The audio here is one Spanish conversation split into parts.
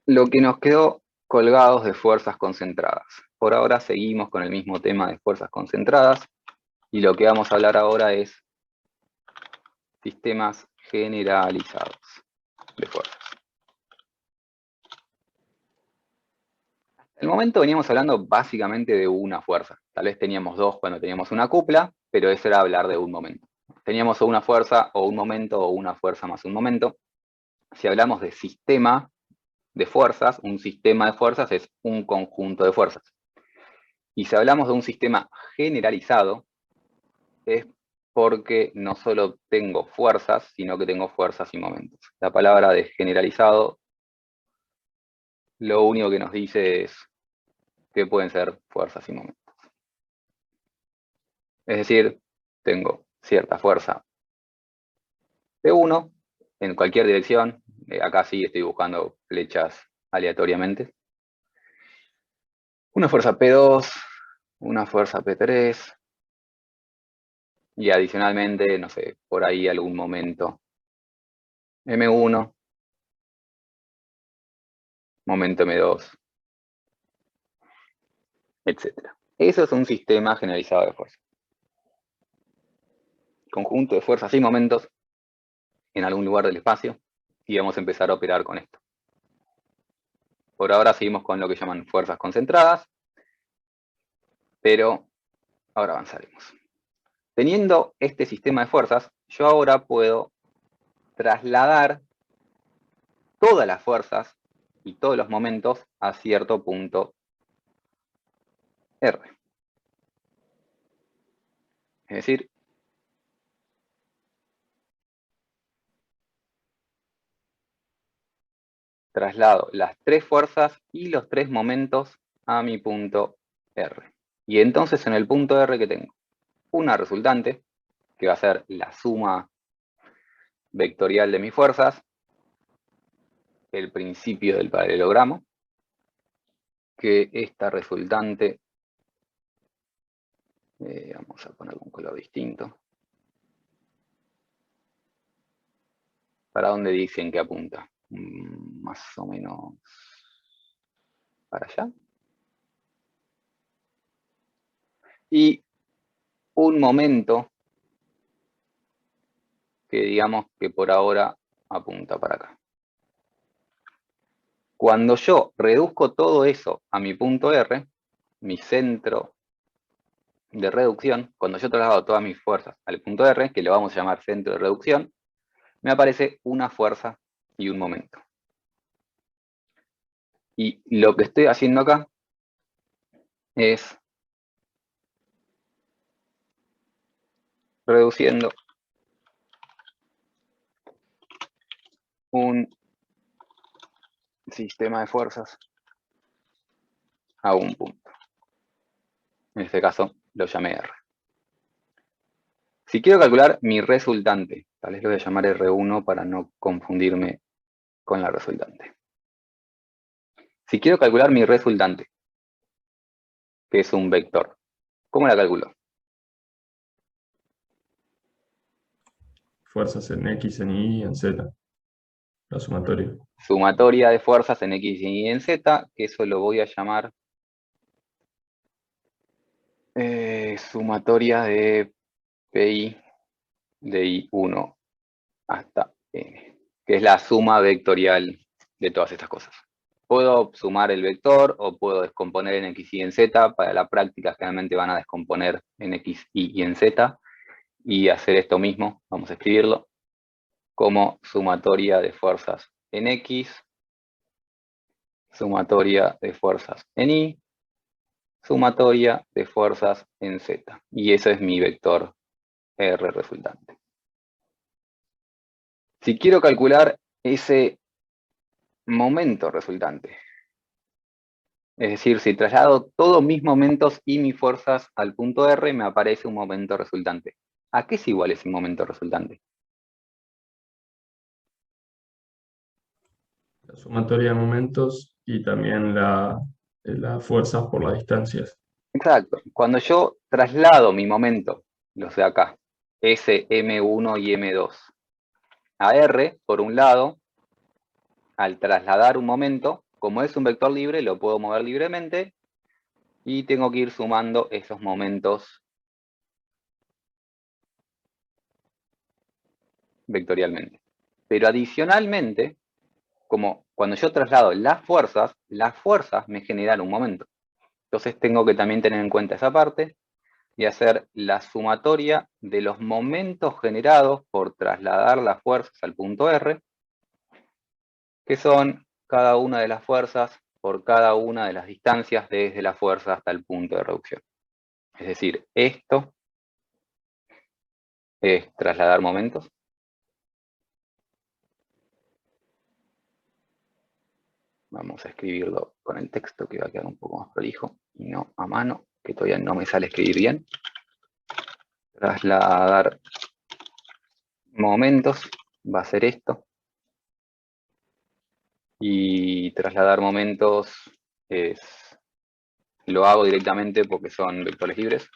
lo que nos quedó colgados de fuerzas concentradas. Por ahora seguimos con el mismo tema de fuerzas concentradas y lo que vamos a hablar ahora es sistemas generalizados de fuerzas. En el momento veníamos hablando básicamente de una fuerza. Tal vez teníamos dos cuando teníamos una cupla, pero eso era hablar de un momento. Teníamos o una fuerza o un momento o una fuerza más un momento. Si hablamos de sistema de fuerzas, un sistema de fuerzas es un conjunto de fuerzas. Y si hablamos de un sistema generalizado, es porque no solo tengo fuerzas, sino que tengo fuerzas y momentos. La palabra de generalizado lo único que nos dice es que pueden ser fuerzas y momentos. Es decir, tengo cierta fuerza P1 en cualquier dirección. Acá sí estoy buscando flechas aleatoriamente. Una fuerza P2, una fuerza P3, y adicionalmente, no sé, por ahí algún momento M1, momento M2, etc. Eso es un sistema generalizado de fuerzas. Conjunto de fuerzas y momentos en algún lugar del espacio, y vamos a empezar a operar con esto. Por ahora seguimos con lo que llaman fuerzas concentradas, pero ahora avanzaremos. Teniendo este sistema de fuerzas, yo ahora puedo trasladar todas las fuerzas y todos los momentos a cierto punto R. Es decir, traslado las tres fuerzas y los tres momentos a mi punto R. Y entonces en el punto R que tengo una resultante, que va a ser la suma vectorial de mis fuerzas, el principio del paralelogramo, que esta resultante, vamos a poner un color distinto. ¿Para dónde dicen que apunta? Más o menos para allá. Y un momento que digamos que por ahora apunta para acá. Cuando yo reduzco todo eso a mi punto R, mi centro de reducción, cuando yo traslado todas mis fuerzas al punto R, que lo vamos a llamar centro de reducción, me aparece una fuerza y un momento. Y lo que estoy haciendo acá es reduciendo un sistema de fuerzas a un punto. En este caso lo llamé R. Si quiero calcular mi resultante, tal vez lo voy a llamar R1 para no confundirme con la resultante. Si quiero calcular mi resultante, que es un vector, ¿cómo la calculo? Fuerzas en X, en Y y en Z. La sumatoria. Sumatoria de fuerzas en X y en Z, que eso lo voy a llamar sumatoria de PI de I1 hasta N, que es la suma vectorial de todas estas cosas. Puedo sumar el vector o puedo descomponer en X y en Z. Para la práctica generalmente van a descomponer en X, Y y en Z y hacer esto mismo. Vamos a escribirlo como sumatoria de fuerzas en X, sumatoria de fuerzas en Y, sumatoria de fuerzas en Z. Y ese es mi vector R resultante. Si quiero calcular ese momento resultante, es decir, si traslado todos mis momentos y mis fuerzas al punto R, me aparece un momento resultante. ¿A qué es igual ese momento resultante? La sumatoria de momentos y también las fuerzas por las distancias. Exacto. Cuando yo traslado mi momento, los de acá, S, M1 y M2, a R, por un lado, al trasladar un momento, como es un vector libre, lo puedo mover libremente y tengo que ir sumando esos momentos vectorialmente. Pero adicionalmente, como cuando yo traslado las fuerzas me generan un momento. Entonces tengo que también tener en cuenta esa parte y hacer la sumatoria de los momentos generados por trasladar las fuerzas al punto R, que son cada una de las fuerzas por cada una de las distancias desde la fuerza hasta el punto de reducción. Es decir, esto es trasladar momentos. Vamos a escribirlo con el texto que va a quedar un poco más prolijo y no a mano, que todavía no me sale escribir bien. Trasladar momentos va a ser esto. Y trasladar momentos lo hago directamente porque son vectores libres.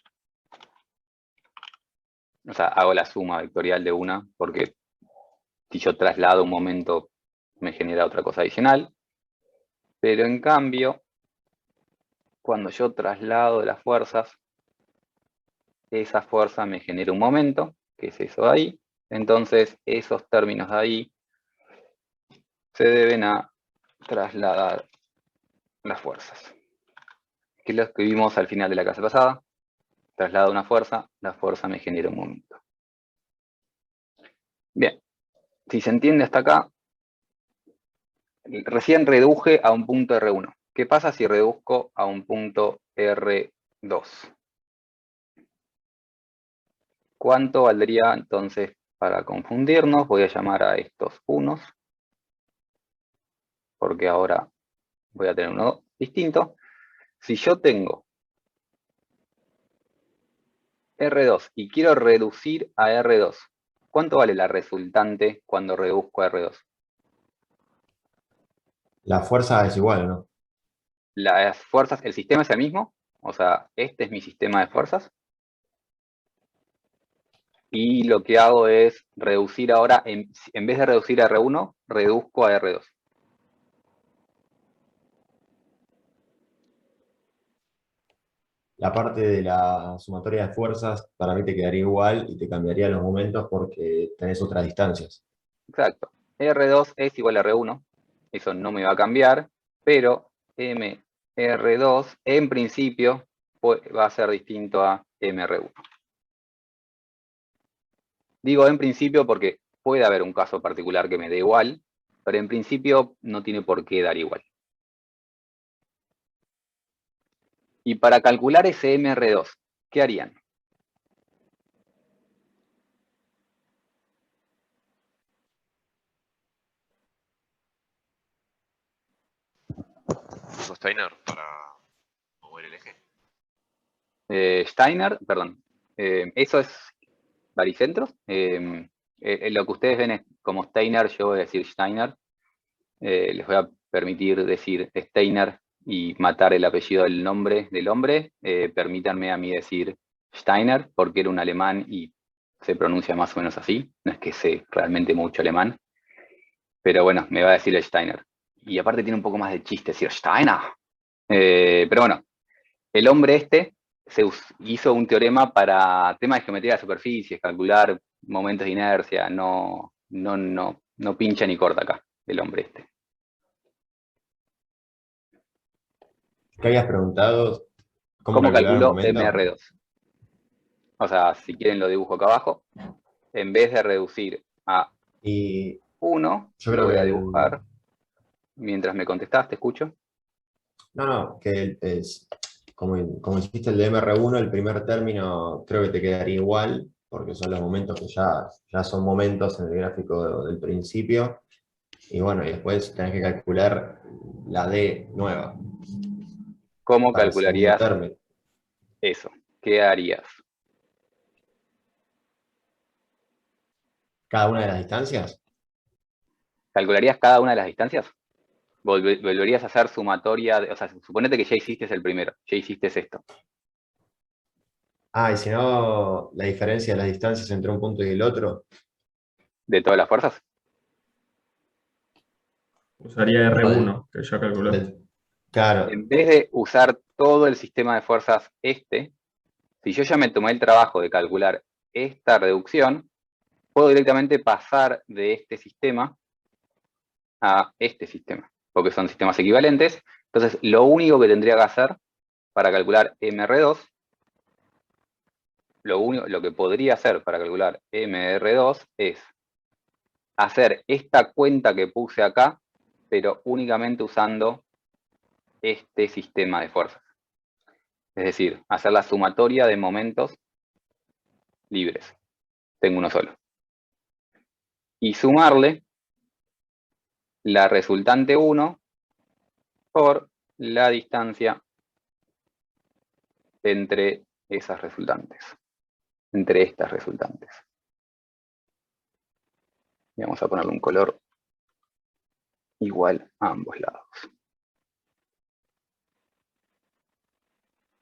O sea, hago la suma vectorial de una porque si yo traslado un momento me genera otra cosa adicional. Pero en cambio, cuando yo traslado las fuerzas, esa fuerza me genera un momento, que es eso de ahí. Entonces, esos términos de ahí se deben a trasladar las fuerzas. Que es lo que vimos al final de la clase pasada. Traslado una fuerza, la fuerza me genera un momento. Bien, si se entiende hasta acá, recién reduje a un punto R1. ¿Qué pasa si reduzco a un punto R2? ¿Cuánto valdría entonces para confundirnos? Voy a llamar a estos unos, porque ahora voy a tener uno distinto. Si yo tengo R2 y quiero reducir a R2, ¿cuánto vale la resultante cuando reduzco a R2? La fuerza es igual, ¿no? Las fuerzas, el sistema es el mismo, o sea, este es mi sistema de fuerzas. Y lo que hago es reducir ahora, en vez de reducir a R1, reduzco a R2. La parte de la sumatoria de fuerzas para mí te quedaría igual y te cambiaría los momentos porque tenés otras distancias. Exacto. R2 es igual a R1. Eso no me va a cambiar, pero MR2 en principio va a ser distinto a MR1. Digo en principio porque puede haber un caso particular que me dé igual, pero en principio no tiene por qué dar igual. Y para calcular ese MR2, ¿qué harían? Uso Steiner para mover el eje. Steiner, perdón. Eso es baricentro. Lo que ustedes ven es como Steiner, yo voy a decir Steiner. Les voy a permitir decir Steiner y matar el apellido del nombre del hombre. Permítanme a mí decir Steiner, porque era un alemán y se pronuncia más o menos así. No es que sé realmente mucho alemán, pero bueno, me va a decir Steiner. Y aparte tiene un poco más de chiste decir Steiner. Pero bueno, el hombre este hizo un teorema para temas de geometría de superficies, calcular momentos de inercia. No pincha ni corta acá el hombre este. ¿Qué habías preguntado? ¿Cómo ¿Cómo calcular el calculo momento? MR2? O sea, si quieren lo dibujo acá abajo. En vez de reducir a Y 1, yo lo creo voy que a dibujar. Mientras me contestás, te escucho. no, que es, como hiciste el de MR1, el primer término creo que te quedaría igual, porque son los momentos que ya son momentos en el gráfico del principio. Y bueno, y después tenés que calcular la D nueva ¿Cómo para el segundo calcularías término. eso? ¿Qué harías? Cada una de las distancias. ¿Calcularías cada una de las distancias? ¿Volverías a hacer sumatoria? O sea, suponete que ya hiciste el primero, ya hiciste esto. Ah, y si no, la diferencia de las distancias entre un punto y el otro. ¿De todas las fuerzas? Usaría R1, que ya calculé. Claro, En vez de usar todo el sistema de fuerzas si yo ya me tomé el trabajo de calcular esta reducción, puedo directamente pasar de este sistema a este sistema, porque son sistemas equivalentes. Entonces, lo único que tendría que hacer para calcular MR2, lo que podría hacer para calcular MR2 es hacer esta cuenta que puse acá, pero únicamente usando este sistema de fuerzas. Es decir, hacer la sumatoria de momentos libres. Tengo uno solo. Y sumarle la resultante 1 por la distancia entre esas resultantes, entre estas resultantes. Y vamos a ponerle un color igual a ambos lados.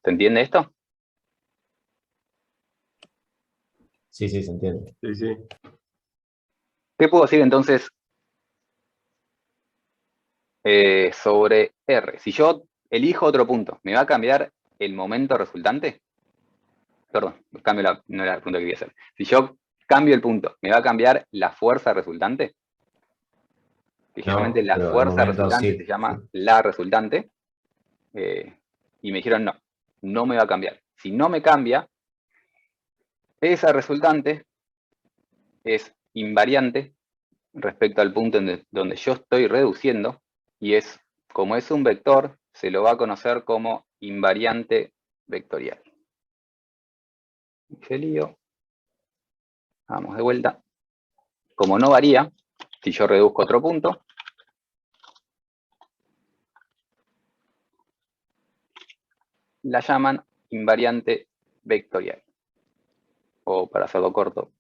¿Se entiende esto? sí, se entiende. Sí, sí. ¿Qué puedo decir entonces sobre R? Si yo elijo otro punto, ¿me va a cambiar el momento resultante? Perdón, no era la pregunta que quería hacer. Si yo cambio el punto, ¿me va a cambiar la fuerza resultante? Que generalmente No, la pero al fuerza momento resultante sí. se llama la resultante. Y me dijeron no me va a cambiar. Si no me cambia, esa resultante es invariante respecto al punto donde yo estoy reduciendo, y como es un vector, se lo va a conocer como invariante vectorial. Hice lío. Vamos de vuelta. Como no varía, si yo reduzco otro punto, la llaman invariante vectorial. O para hacerlo corto,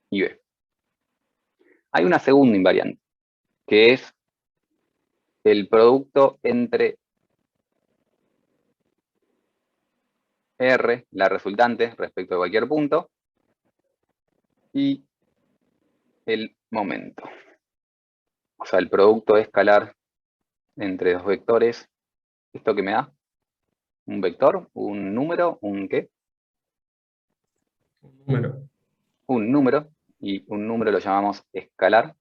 IB. Hay una segunda invariante, que es el producto entre R, la resultante, respecto a cualquier punto, y el momento. O sea, el producto escalar entre dos vectores. ¿Esto qué me da? ¿Un vector? ¿Un número? ¿Un qué? Un número. Un número. Y un número lo llamamos escalar.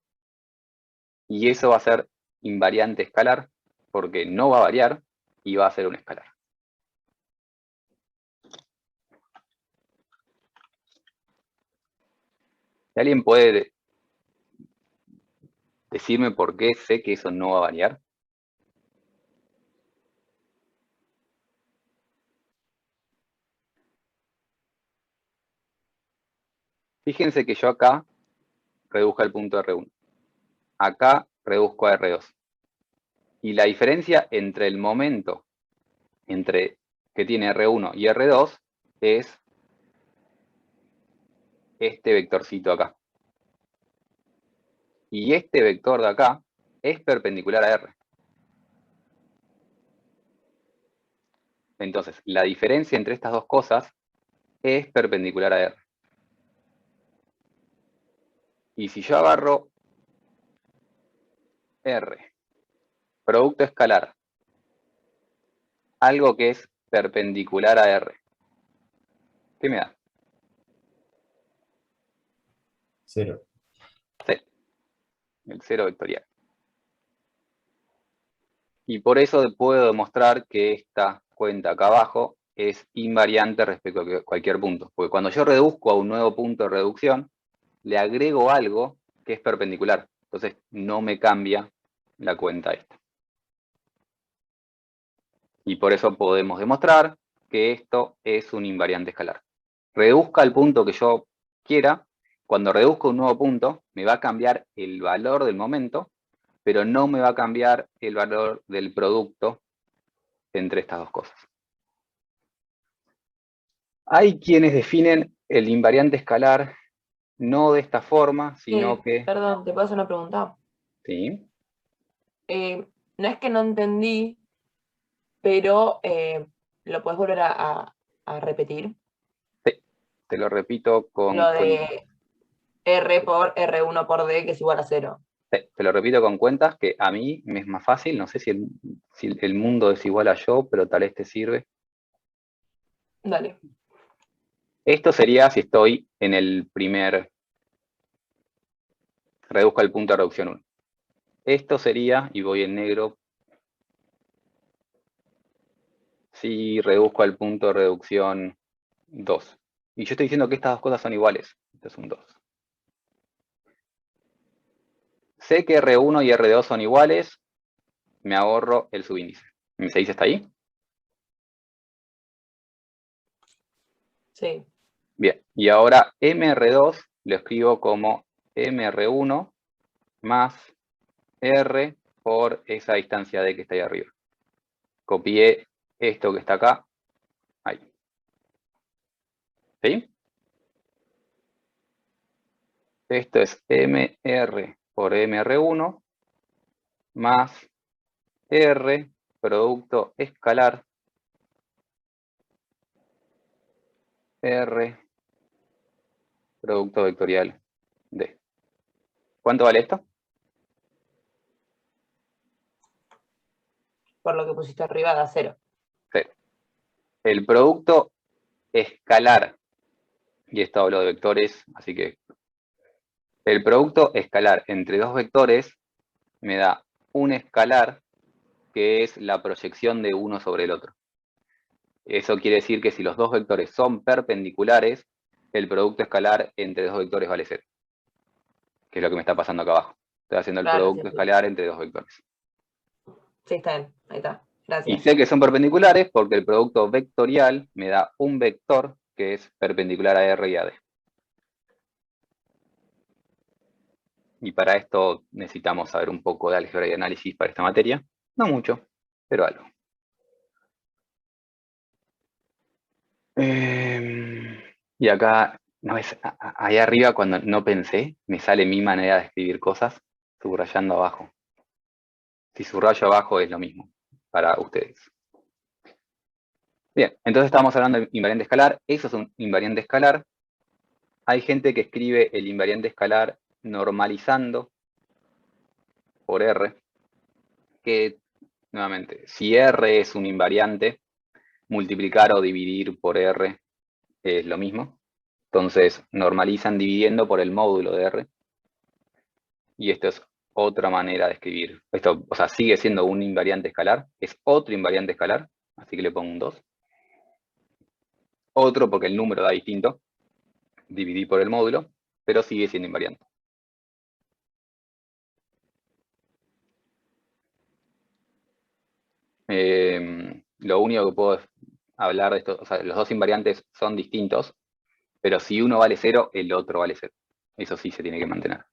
Y eso va a ser invariante escalar, porque no va a variar y va a ser un escalar. ¿Alguien puede decirme por qué sé que eso no va a variar? Fíjense que yo acá reduzco el punto R1. Acá reduzco a R2. Y la diferencia entre el momento que tiene R1 y R2 es este vectorcito acá. Y este vector de acá es perpendicular a R. Entonces, la diferencia entre estas dos cosas es perpendicular a R. Y si yo agarro R, producto escalar, algo que es perpendicular a R, ¿qué me da? 0. C, el cero vectorial. Y por eso puedo demostrar que esta cuenta acá abajo es invariante respecto a cualquier punto. Porque cuando yo reduzco a un nuevo punto de reducción, le agrego algo que es perpendicular. Entonces no me cambia la cuenta esta. Y por eso podemos demostrar que esto es un invariante escalar. Reduzca al punto que yo quiera. Cuando reduzco un nuevo punto, me va a cambiar el valor del momento, pero no me va a cambiar el valor del producto entre estas dos cosas. Hay quienes definen el invariante escalar no de esta forma, sino que... Perdón, ¿te puedo hacer una pregunta? Sí. No es que no entendí, pero ¿lo puedes volver a repetir? Sí, te lo repito con... Lo de R por R1 por D, que es igual a 0. Te lo repito con cuentas, que a mí me es más fácil. No sé si el mundo es igual a yo, pero tal vez te sirve. Dale. Esto sería si estoy en el primer, reduzco el punto de reducción 1. Esto sería, y voy en negro, si reduzco al punto de reducción 2. Y yo estoy diciendo que estas dos cosas son iguales. Esto es un 2. Sé que R1 y R2 son iguales, me ahorro el subíndice. ¿Se dice hasta ahí? Sí. Bien, y ahora MR2 lo escribo como MR1 más R por esa distancia D que está ahí arriba. Copié esto que está acá, ahí. ¿Sí? Esto es MR por MR1 más R producto escalar R producto vectorial D. ¿Cuánto vale esto? Por lo que pusiste arriba da 0. 0. El producto escalar, y esto hablo de vectores, así que el producto escalar entre dos vectores me da un escalar que es la proyección de uno sobre el otro. Eso quiere decir que si los dos vectores son perpendiculares, el producto escalar entre dos vectores vale 0. Que es lo que me está pasando acá abajo. Estoy haciendo el Claro, producto sí. escalar entre dos vectores. Sí, está bien. Ahí está. Y Gracias. sé que son perpendiculares porque el producto vectorial me da un vector que es perpendicular a R y a D. Y para esto necesitamos saber un poco de álgebra y análisis para esta materia. No mucho, pero algo. Y acá, no es, ahí arriba cuando no pensé, me sale mi manera de escribir cosas subrayando abajo. Si subrayo abajo es lo mismo para ustedes. Bien, entonces estamos hablando de invariante escalar. Eso es un invariante escalar. Hay gente que escribe el invariante escalar normalizando por R, que, nuevamente, si R es un invariante, multiplicar o dividir por R es lo mismo. Entonces, normalizan dividiendo por el módulo de R. Y esto es otra manera de escribir. Esto, o sea, sigue siendo un invariante escalar. Es otro invariante escalar, así que le pongo un 2. Otro porque el número da distinto. Dividí por el módulo, pero sigue siendo invariante. Lo único que puedo hablar de esto, o sea, los dos invariantes son distintos, pero si uno vale 0, el otro vale 0. Eso sí se tiene que mantener.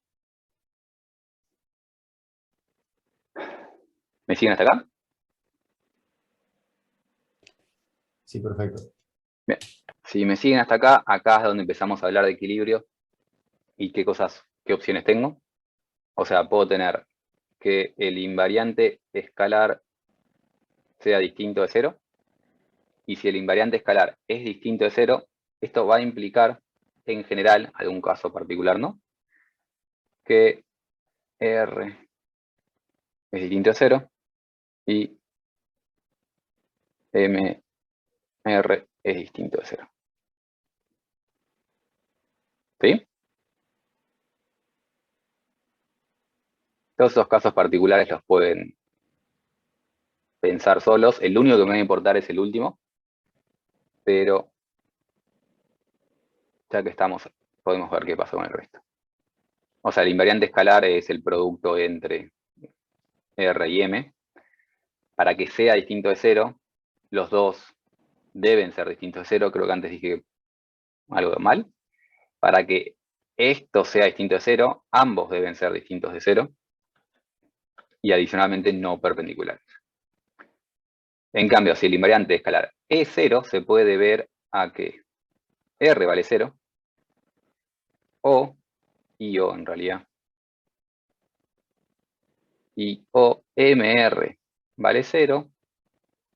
¿Me siguen hasta acá? Sí, perfecto. Bien. Si me siguen hasta acá, acá es donde empezamos a hablar de equilibrio y qué opciones tengo. O sea, puedo tener que el invariante escalar sea distinto de 0. Y si el invariante escalar es distinto de 0, esto va a implicar, en general, algún caso particular, ¿no? Que R es distinto de 0 y MR es distinto de 0. ¿Sí? Todos esos casos particulares los pueden pensar solos. El único que me va a importar es el último, pero ya que estamos, podemos ver qué pasa con el resto. O sea, el invariante escalar es el producto entre R y M. Para que sea distinto de 0, los dos deben ser distintos de 0. Creo que antes dije algo mal. Para que esto sea distinto de 0, ambos deben ser distintos de 0. Y adicionalmente no perpendiculares. En cambio, si el invariante escalar es 0, se puede deber a que R vale 0, o, y o en realidad, y o MR vale 0,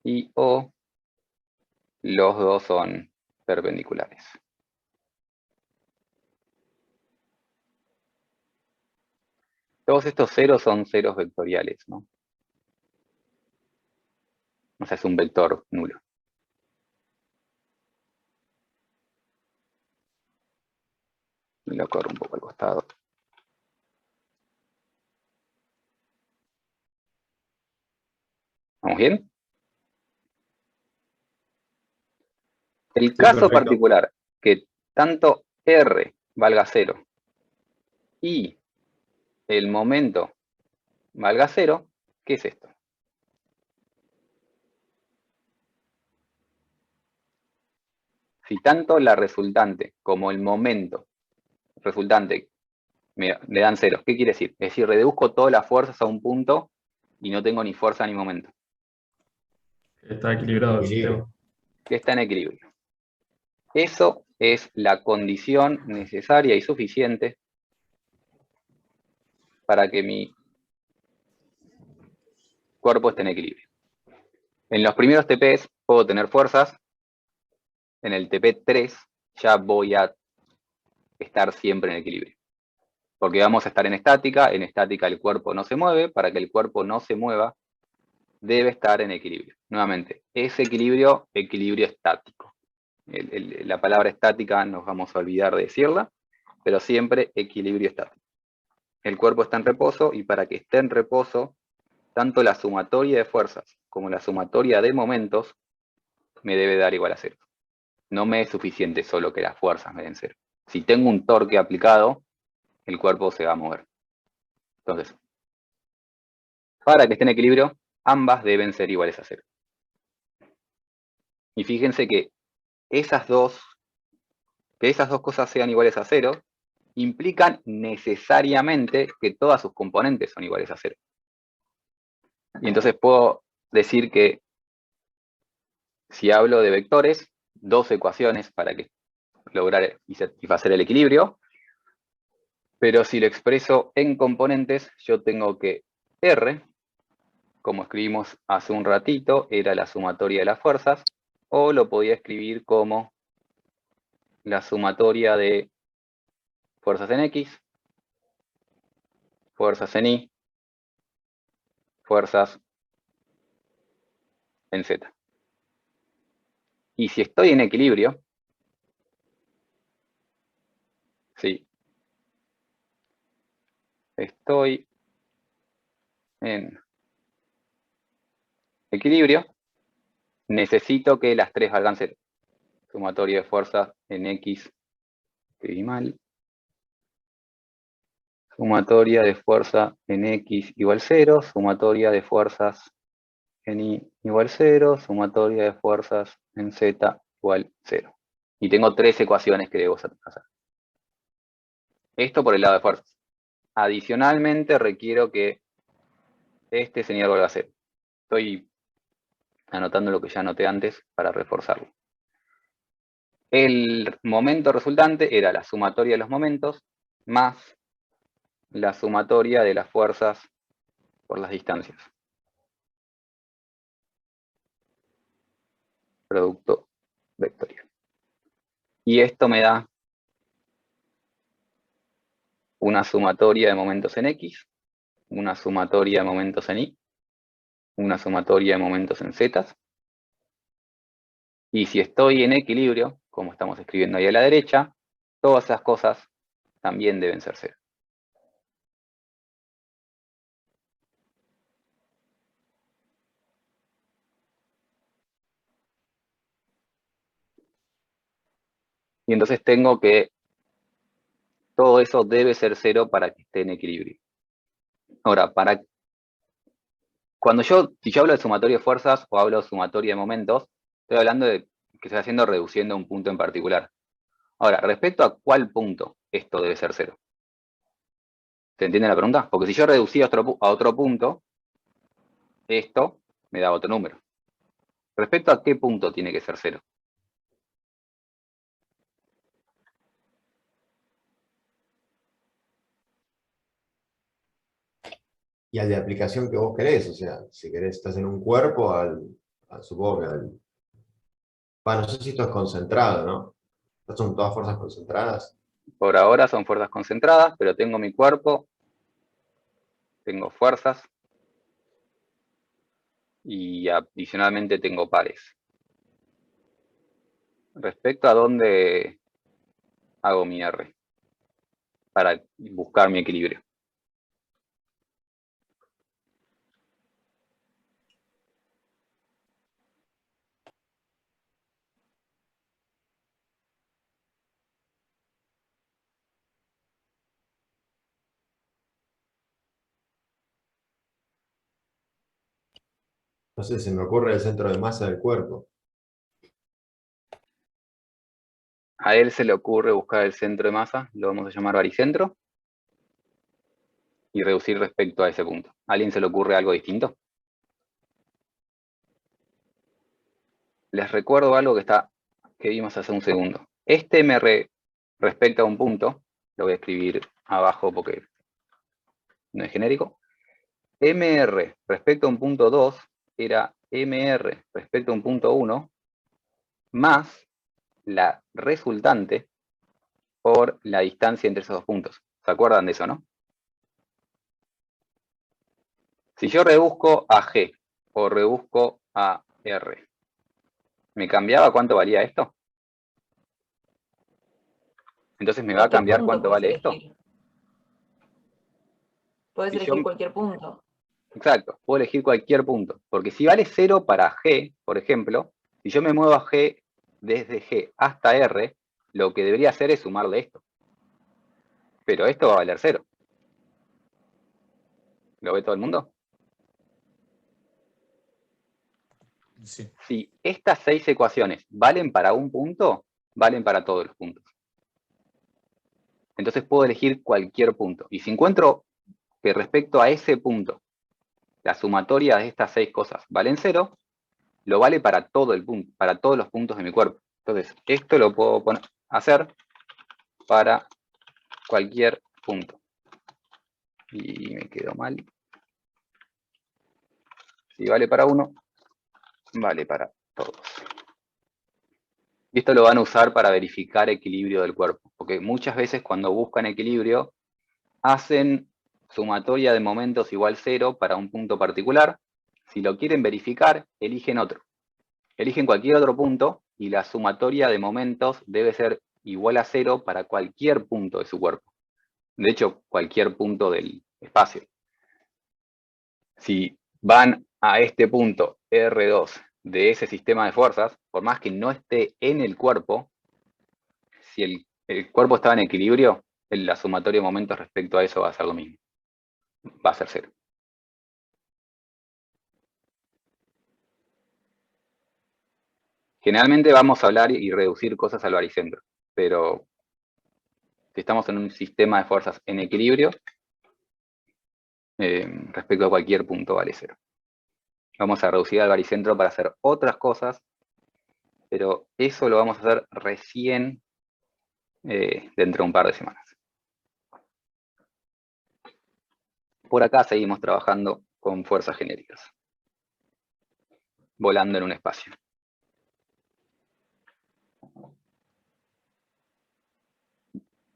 y o los dos son perpendiculares. Todos estos ceros son ceros vectoriales, ¿no? O sea, es un vector nulo. Y lo corro un poco al costado. ¿Vamos bien? El Sí, caso perfecto. particular que tanto R valga 0 y el momento valga 0, ¿qué es esto? Si tanto la resultante como el momento resultante me dan ceros, ¿qué quiere decir? Es decir, reduzco todas las fuerzas a un punto y no tengo ni fuerza ni momento. Está equilibrado el Equilibrio. sistema. Que está en equilibrio. Eso es la condición necesaria y suficiente para que mi cuerpo esté en equilibrio. En los primeros TPs puedo tener fuerzas. En el TP3 ya voy a estar siempre en equilibrio. Porque vamos a estar en estática el cuerpo no se mueve, para que el cuerpo no se mueva, debe estar en equilibrio. Nuevamente, ese equilibrio estático. La palabra estática nos vamos a olvidar de decirla, pero siempre equilibrio estático. El cuerpo está en reposo y para que esté en reposo, tanto la sumatoria de fuerzas como la sumatoria de momentos me debe dar igual a 0. No me es suficiente solo que las fuerzas me den 0. Si tengo un torque aplicado, el cuerpo se va a mover. Entonces, para que esté en equilibrio, ambas deben ser iguales a 0. Y fíjense que esas dos cosas sean iguales a 0 implican necesariamente que todas sus componentes son iguales a 0. Y entonces puedo decir que si hablo de vectores, dos ecuaciones para que lograr y satisfacer el equilibrio, pero si lo expreso en componentes, yo tengo que R, como escribimos hace un ratito, era la sumatoria de las fuerzas, o lo podía escribir como la sumatoria de fuerzas en X, fuerzas en Y, fuerzas en Z. Y si estoy en equilibrio, sí, estoy en equilibrio, necesito que las tres valgan 0. Sumatoria de fuerzas en X, escribí mal. Sumatoria de fuerza en X igual 0, sumatoria de fuerzas en Y igual 0, sumatoria de fuerzas en Z igual 0. Y tengo tres ecuaciones que debo satisfacer. Esto por el lado de fuerzas. Adicionalmente requiero que este señal valga 0. Estoy anotando lo que ya anoté antes para reforzarlo. El momento resultante era la sumatoria de los momentos más la sumatoria de las fuerzas por las distancias. Producto vectorial. Y esto me da una sumatoria de momentos en X, una sumatoria de momentos en Y, una sumatoria de momentos en Z. Y si estoy en equilibrio, como estamos escribiendo ahí a la derecha, todas esas cosas también deben ser 0. Y entonces tengo que todo eso debe ser 0 para que esté en equilibrio. Ahora, si yo hablo de sumatoria de fuerzas o hablo de sumatoria de momentos, estoy hablando de que se está haciendo reduciendo a un punto en particular. Ahora, respecto a cuál punto esto debe ser 0. ¿Se entiende la pregunta? Porque si yo reducía a otro punto, esto me da otro número. ¿Respecto a qué punto tiene que ser 0? Y al de aplicación que vos querés, o sea, si querés, estás en un cuerpo, supongo que bueno, no sé si esto es concentrado, ¿no? ¿Estas son todas fuerzas concentradas? Por ahora son fuerzas concentradas, pero tengo mi cuerpo tengo fuerzas y adicionalmente tengo pares. Respecto a dónde hago mi R para buscar mi equilibrio. No sé, se me ocurre el centro de masa del cuerpo. A él se le ocurre buscar el centro de masa, lo vamos a llamar baricentro, y reducir respecto a ese punto. ¿A alguien se le ocurre algo distinto? Les recuerdo algo que vimos hace un segundo. Este MR respecto a un punto, lo voy a escribir abajo porque no es genérico. MR respecto a un punto 2 era MR respecto a un punto 1 más la resultante por la distancia entre esos dos puntos. ¿Se acuerdan de eso, no? Si yo rebusco a G o rebusco a R, ¿me cambiaba cuánto valía esto? Entonces me va a cambiar cuánto vale esto. Puedes Si elegir yo- cualquier punto. Exacto, puedo elegir cualquier punto. Porque si vale 0 para G, por ejemplo, si yo me muevo a G desde G hasta R, lo que debería hacer es sumarle esto. Pero esto va a valer 0. ¿Lo ve todo el mundo? Sí. Si estas 6 ecuaciones valen para un punto, valen para todos los puntos. Entonces puedo elegir cualquier punto. Y si encuentro que respecto a ese punto, la sumatoria de estas 6 cosas valen 0, lo vale para todo el punto, para todos los puntos de mi cuerpo. Entonces, esto lo puedo hacer para cualquier punto. Y me quedó mal. Si vale para uno, vale para todos. Y esto lo van a usar para verificar equilibrio del cuerpo. Porque muchas veces cuando buscan equilibrio, hacen sumatoria de momentos igual 0 para un punto particular. Si lo quieren verificar, eligen otro. Eligen cualquier otro punto y la sumatoria de momentos debe ser igual a 0 para cualquier punto de su cuerpo. De hecho, cualquier punto del espacio. Si van a este punto R2 de ese sistema de fuerzas, por más que no esté en el cuerpo, si el cuerpo estaba en equilibrio, la sumatoria de momentos respecto a eso va a ser lo mismo. Va a ser 0. Generalmente vamos a hablar y reducir cosas al baricentro, pero si estamos en un sistema de fuerzas en equilibrio, respecto a cualquier punto vale 0. Vamos a reducir al baricentro para hacer otras cosas, pero eso lo vamos a hacer recién dentro de un par de semanas. Por acá seguimos trabajando con fuerzas genéricas, volando en un espacio.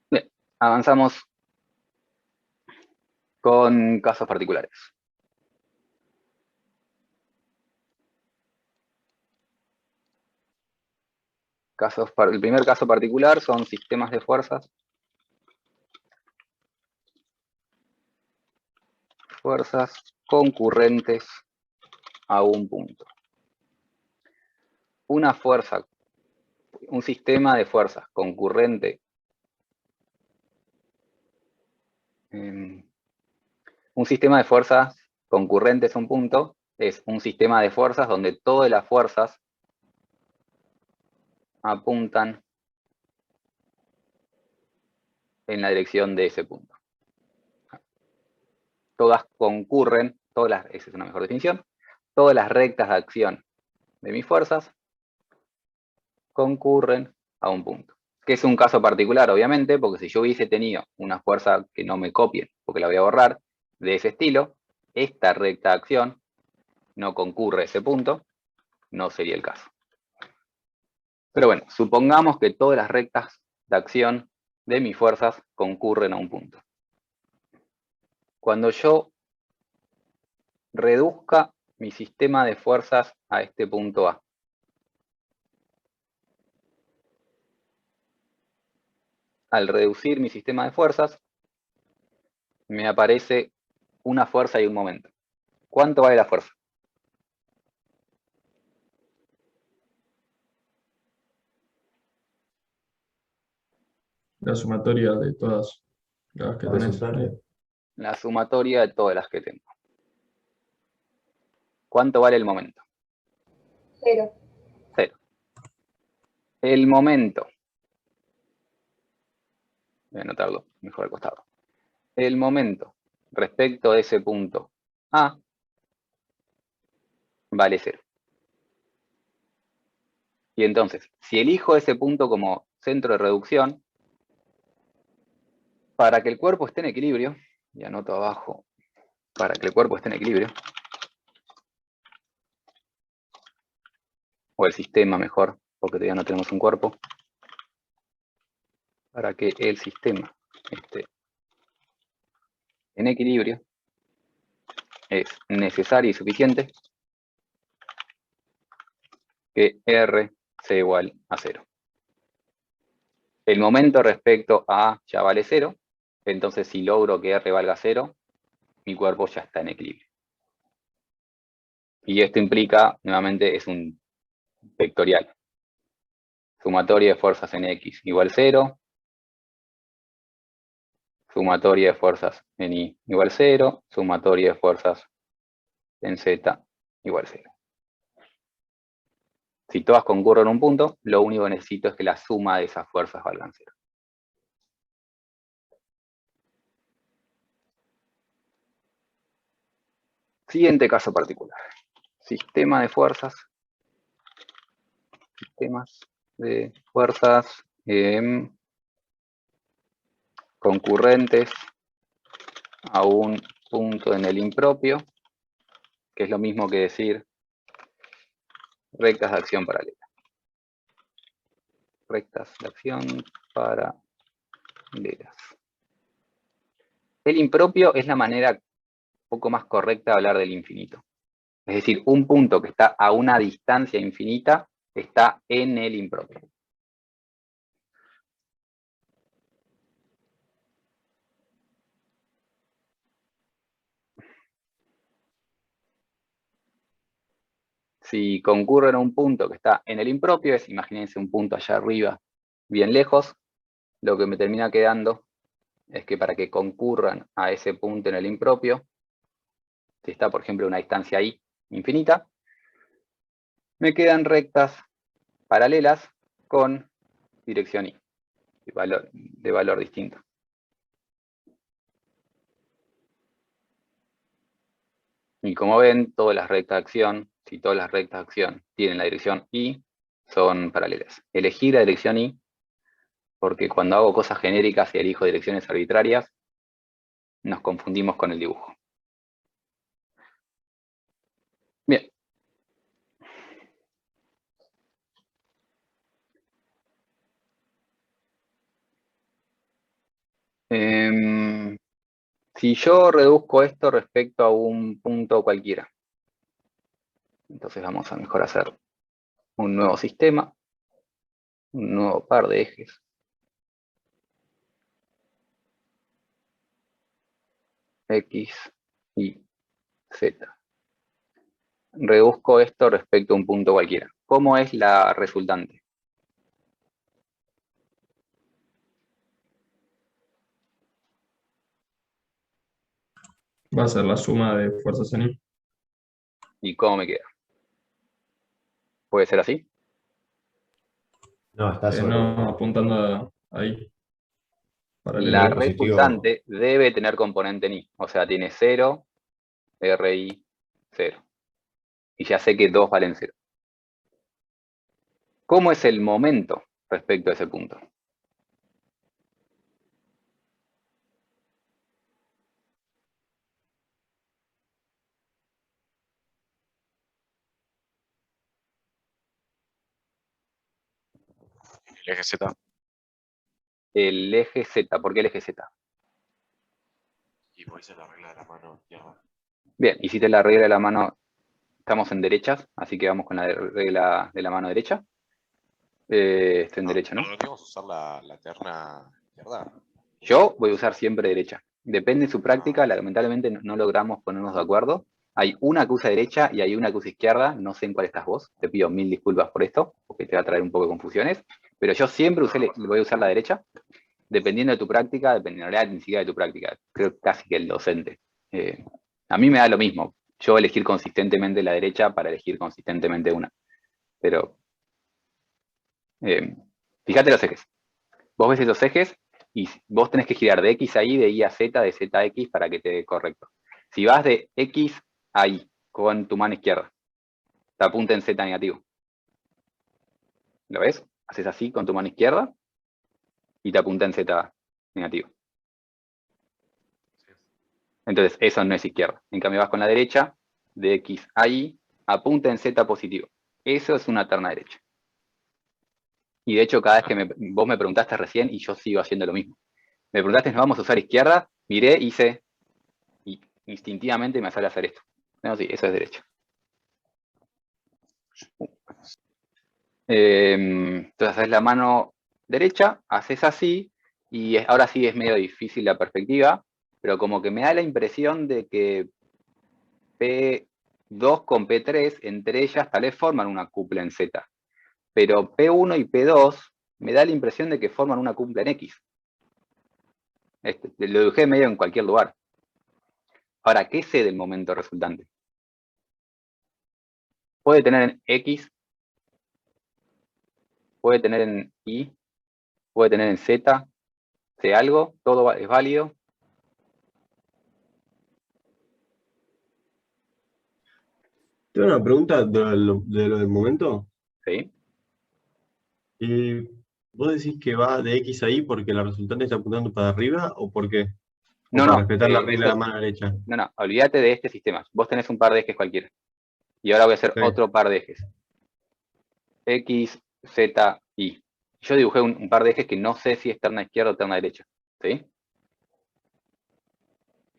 Bien, avanzamos con casos particulares. El primer caso particular son sistemas de fuerzas. Fuerzas concurrentes a un punto. Una fuerza, un sistema de fuerzas concurrente. Un sistema de fuerzas concurrentes a un punto es un sistema de fuerzas donde todas las fuerzas apuntan en la dirección de ese punto. Todas concurren, esa es una mejor definición, todas las rectas de acción de mis fuerzas concurren a un punto. Que es un caso particular, obviamente, porque si yo hubiese tenido una fuerza que no me copien, porque la voy a borrar, de ese estilo, esta recta de acción no concurre a ese punto, no sería el caso. Pero bueno, supongamos que todas las rectas de acción de mis fuerzas concurren a un punto. Cuando yo reduzca mi sistema de fuerzas a este punto A. Al reducir mi sistema de fuerzas, me aparece una fuerza y un momento. ¿Cuánto vale la fuerza? La sumatoria de todas las que La tenés. resultante. La sumatoria de todas las que tengo. ¿Cuánto vale el momento? 0. 0. El momento. Voy a anotarlo mejor al costado. El momento respecto de ese punto A vale 0. Y entonces, si elijo ese punto como centro de reducción, para que el cuerpo esté en equilibrio, y anoto abajo, para que el cuerpo esté en equilibrio, o el sistema mejor, porque todavía no tenemos un cuerpo, para que el sistema esté en equilibrio, es necesario y suficiente que R sea igual a 0. El momento respecto a A ya vale 0, entonces si logro que R valga 0, mi cuerpo ya está en equilibrio. Y esto implica, nuevamente, es un vectorial. Sumatoria de fuerzas en X igual 0. Sumatoria de fuerzas en Y igual 0. Sumatoria de fuerzas en Z igual 0. Si todas concurren en un punto, lo único que necesito es que la suma de esas fuerzas valgan 0. Siguiente caso particular. Sistema de fuerzas. Sistemas de fuerzas concurrentes a un punto en el impropio, que es lo mismo que decir rectas de acción paralela. Rectas de acción paralelas. El impropio es la manera un poco más correcta de hablar del infinito. Es decir, un punto que está a una distancia infinita está en el impropio. Si concurren a un punto que está en el impropio, imagínense un punto allá arriba, bien lejos, lo que me termina quedando es que para que concurran a ese punto en el impropio, si está, por ejemplo, a una distancia I infinita, me quedan rectas paralelas con dirección I, de valor distinto. Y como ven, todas las rectas de acción, si todas las rectas de acción tienen la dirección I, son paralelas. Elegí la dirección I, porque cuando hago cosas genéricas y elijo direcciones arbitrarias, nos confundimos con el dibujo. Bien. Si yo reduzco esto respecto a un punto cualquiera, entonces vamos a mejor hacer un nuevo sistema, un nuevo par de ejes. X, Y, Z. Reduzco esto respecto a un punto cualquiera. ¿Cómo es la resultante? Va a ser la suma de fuerzas en Y. ¿Y cómo me queda? ¿Puede ser así? No, está sobre. No apuntando ahí. La Paralelo positivo. resultante debe tener componente en Y. O sea, tiene 0, RI, 0. Y ya sé que 2 valen 0. ¿Cómo es el momento respecto a ese punto? El eje Z. El eje Z. ¿Por qué el eje Z? Y por eso la regla de la mano izquierda. Bien, hiciste la regla de la mano, estamos en derechas, así que vamos con la regla de la mano derecha. Estoy en derecha, ¿no? No vamos a usar la terna izquierda. Yo voy a usar siempre derecha. Depende de su práctica, lamentablemente no logramos ponernos de acuerdo. Hay una que usa derecha y hay una que usa izquierda, no sé en cuál estás vos, te pido 1000 disculpas por esto, porque te va a traer un poco de confusiones, pero yo siempre voy a usar la derecha, dependiendo de tu práctica, dependiendo en realidad ni siquiera de tu práctica, creo casi que el docente. A mí me da lo mismo, yo voy a elegir consistentemente la derecha para elegir consistentemente una, pero fíjate los ejes. Vos ves esos ejes y vos tenés que girar de X a Y, de Y a Z, de Z a X para que te dé correcto. Si vas de X a Y con tu mano izquierda, te apunta en Z negativo. ¿Lo ves? Haces así con tu mano izquierda y te apunta en Z negativo. Entonces, eso no es izquierda. En cambio, vas con la derecha, de X a Y, apunta en Z positivo. Eso es una terna derecha. Y de hecho, cada vez que vos me preguntaste recién, y yo sigo haciendo lo mismo. Me preguntaste, ¿no vamos a usar izquierda? Miré, hice, y instintivamente me sale a hacer esto. No, sí, eso es derecha. Entonces haces la mano derecha, haces así, y ahora sí es medio difícil la perspectiva, pero como que me da la impresión de que P2 con P3, entre ellas tal vez forman una cupla en Z, pero P1 y P2 me da la impresión de que forman una cupla en X. Lo dibujé medio en cualquier lugar. Ahora, ¿qué sé del momento resultante? Puede tener en X, puede tener en Y, puede tener en Z, sé algo, todo es válido. Tengo una pregunta de lo del momento. ¿Sí? ¿Vos decís que va de X a Y porque la resultante está apuntando para arriba o por qué? ¿O No, para no, respetar la regla de la mano derecha? no, olvídate de este sistema. Vos tenés un par de ejes cualquiera. Y ahora voy a hacer Ok. otro par de ejes. X, Z, Y. Yo dibujé un par de ejes que no sé si es terna izquierda o terna derecha. ¿Sí?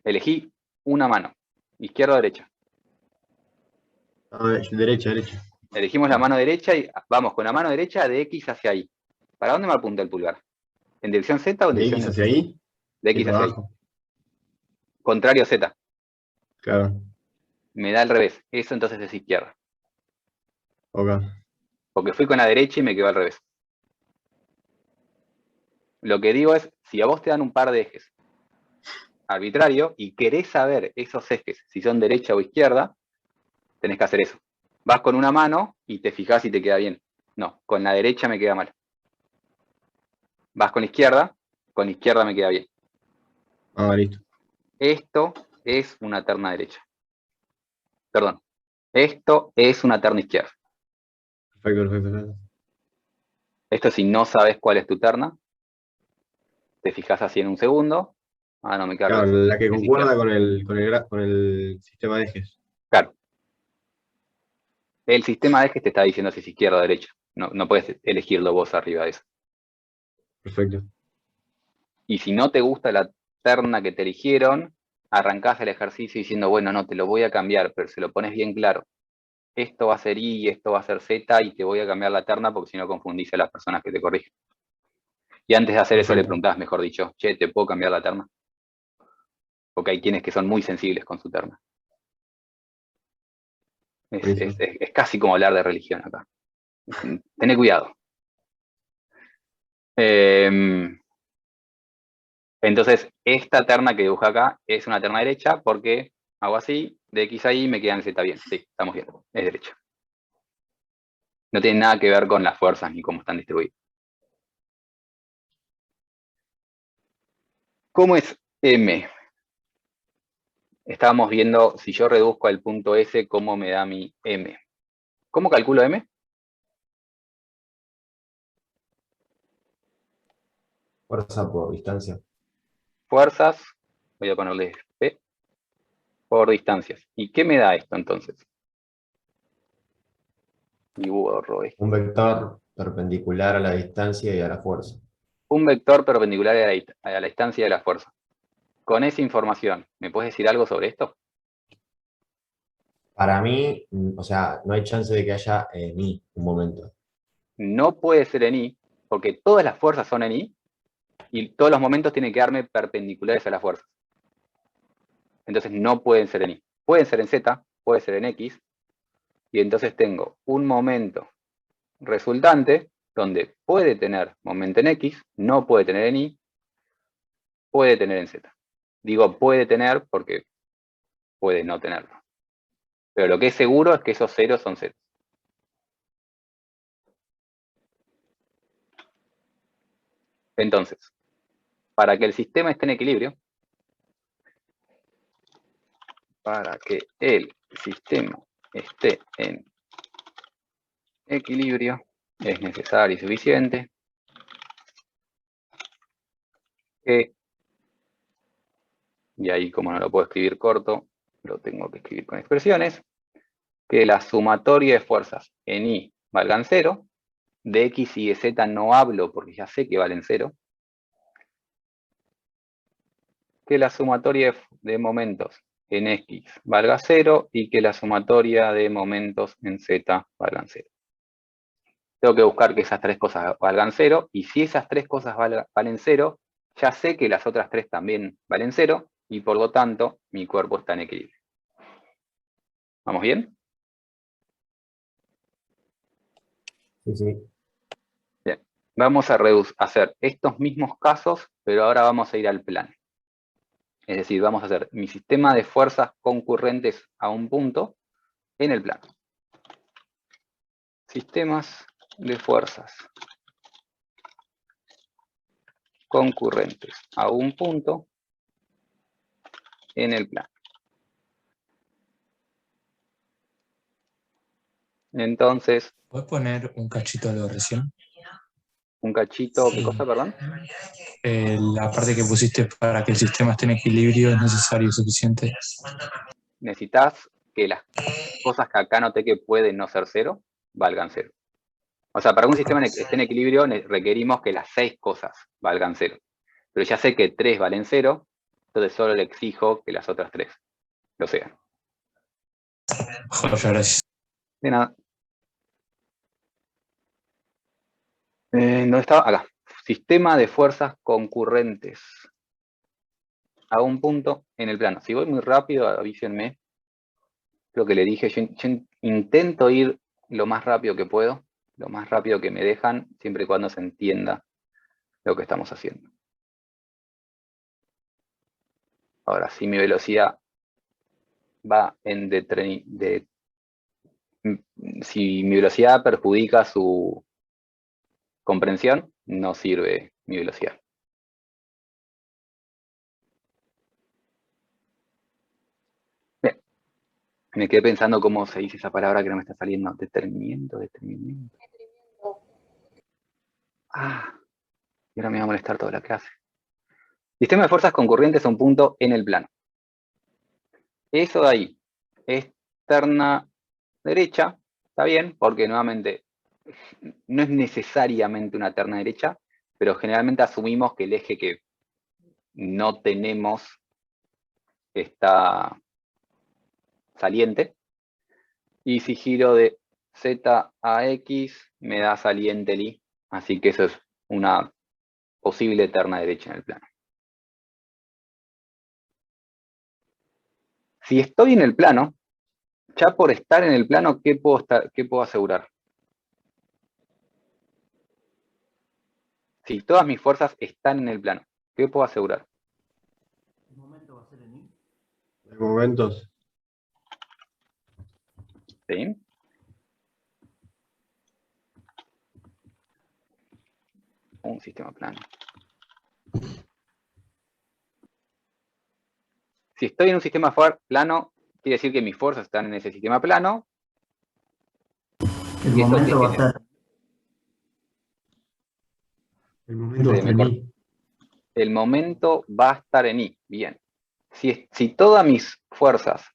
Elegí una mano, izquierda o derecha. Derecha. Elegimos la mano derecha y vamos con la mano derecha de X hacia Y. ¿Para dónde me apunta el pulgar? ¿En dirección Z o en ¿De dirección X hacia Y? de Y X para hacia Y? abajo. Contrario a Z. Claro. Me da al revés. Eso entonces es izquierda. Ok. Porque fui con la derecha y me quedó al revés. Lo que digo es, si a vos te dan un par de ejes arbitrario y querés saber esos ejes, si son derecha o izquierda, tenés que hacer eso. Vas con una mano y te fijás si te queda bien. No, con la derecha me queda mal. Vas con izquierda me queda bien. Listo. Esto es una terna derecha. Perdón, esto es una terna izquierda. Perfecto. Esto si no sabes cuál es tu terna, te fijas así en un segundo. No me carga. Claro, la que Es concuerda izquierda. con el sistema de ejes. Claro. El sistema de ejes te está diciendo si es izquierda o derecha. No puedes elegirlo vos arriba de eso. Perfecto. Y si no te gusta la terna que te eligieron, arrancás el ejercicio diciendo, bueno, no, te lo voy a cambiar, pero se lo pones bien claro. Esto va a ser Y, esto va a ser Z, y te voy a cambiar la terna porque si no confundís a las personas que te corrigen. Y antes de hacer eso le preguntás, mejor dicho, che, ¿te puedo cambiar la terna? Porque hay quienes que son muy sensibles con su terna. Es casi como hablar de religión acá. Tené cuidado. Entonces, esta terna que dibujé acá es una terna derecha porque hago así, de X a Y me quedan Z bien. Sí, estamos bien, es derecha. No tiene nada que ver con las fuerzas ni cómo están distribuidas. ¿Cómo es M? Estábamos viendo, si yo reduzco al punto S, ¿cómo me da mi M? ¿Cómo calculo M? Fuerza por distancia. Fuerzas, voy a ponerle P, por distancias. ¿Y qué me da esto entonces? Y borro esto. Un vector perpendicular a la distancia y a la fuerza. Un vector perpendicular a la distancia de la fuerza. Con esa información, ¿me puedes decir algo sobre esto? Para mí, o sea, no hay chance de que haya ni un momento. No puede ser en Y, porque todas las fuerzas son en Y, y todos los momentos tienen que darme perpendiculares a las fuerzas. Entonces no pueden ser en Y. Pueden ser en Z, puede ser en X, y entonces tengo un momento resultante donde puede tener momento en X, no puede tener en Y, puede tener en Z. Digo puede tener porque puede no tenerlo. Pero lo que es seguro es que esos ceros son ceros. Entonces, para que el sistema esté en equilibrio, es necesario y suficiente que, y ahí como no lo puedo escribir corto, lo tengo que escribir con expresiones, que la sumatoria de fuerzas en Y valgan 0, de X y de Z no hablo porque ya sé que valen 0, que la sumatoria de momentos en X valga 0 y que la sumatoria de momentos en Z valgan 0. Tengo que buscar que esas tres cosas valgan 0, y si esas tres cosas valen 0, ya sé que las otras tres también valen 0, y por lo tanto, mi cuerpo está en equilibrio. ¿Vamos bien? Sí, sí. Bien. Vamos a hacer estos mismos casos, pero ahora vamos a ir al plano. Es decir, vamos a hacer mi sistema de fuerzas concurrentes a un punto en el plano. Sistemas de fuerzas concurrentes a un punto en el plano. Entonces, ¿Puedes poner un cachito de lo de recién? un cachito, ¿qué Sí. cosa, perdón? La parte que pusiste para que el sistema esté en equilibrio es necesario y suficiente. Necesitas que las cosas que acá noté que pueden no ser 0, valgan 0. O sea, para que un sistema esté en equilibrio requerimos que las 6 cosas valgan 0. Pero ya sé que 3 valen 0, entonces solo le exijo que las otras 3 lo sean. Joder, gracias. De nada. ¿Dónde estaba? Acá. Sistema de fuerzas concurrentes a un punto en el plano. Si voy muy rápido, avísenme. Lo que le dije, yo intento ir lo más rápido que puedo, lo más rápido que me dejan, siempre y cuando se entienda lo que estamos haciendo. Ahora, si mi velocidad va en si mi velocidad perjudica su comprensión, no sirve mi velocidad. Bien. Me quedé pensando cómo se dice esa palabra que no me está saliendo. Detenimiento. Ah, y ahora me va a molestar toda la clase. Sistema de fuerzas concurrentes a un punto en el plano. Eso de ahí es terna derecha, está bien, porque nuevamente no es necesariamente una terna derecha, pero generalmente asumimos que el eje que no tenemos está saliente, y si giro de Z a X me da saliente el Y, así que eso es una posible terna derecha en el plano. Si estoy en el plano, ya por estar en el plano, ¿qué puedo asegurar? Si todas mis fuerzas están en el plano, ¿qué puedo asegurar? ¿El momento va a ser en Y? Momentos. ¿Sí? Un sistema plano. Si estoy en un sistema plano, quiere decir que mis fuerzas están en ese sistema plano. El momento va a ser. El momento va a estar en Y. El momento va a estar en Y. Bien. Si todas mis fuerzas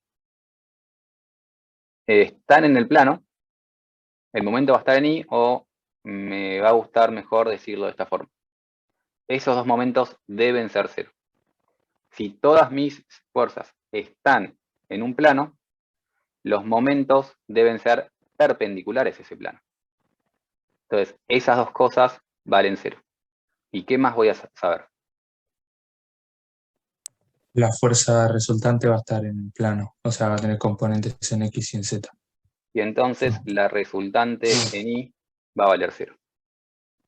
están en el plano, el momento va a estar en Y, o me va a gustar mejor decirlo de esta forma. Esos dos momentos deben ser 0. Si todas mis fuerzas están en un plano, los momentos deben ser perpendiculares a ese plano. Entonces, esas dos cosas valen 0. ¿Y qué más voy a saber? La fuerza resultante va a estar en plano, o sea, va a tener componentes en X y en Z. Y entonces la resultante en Y va a valer 0.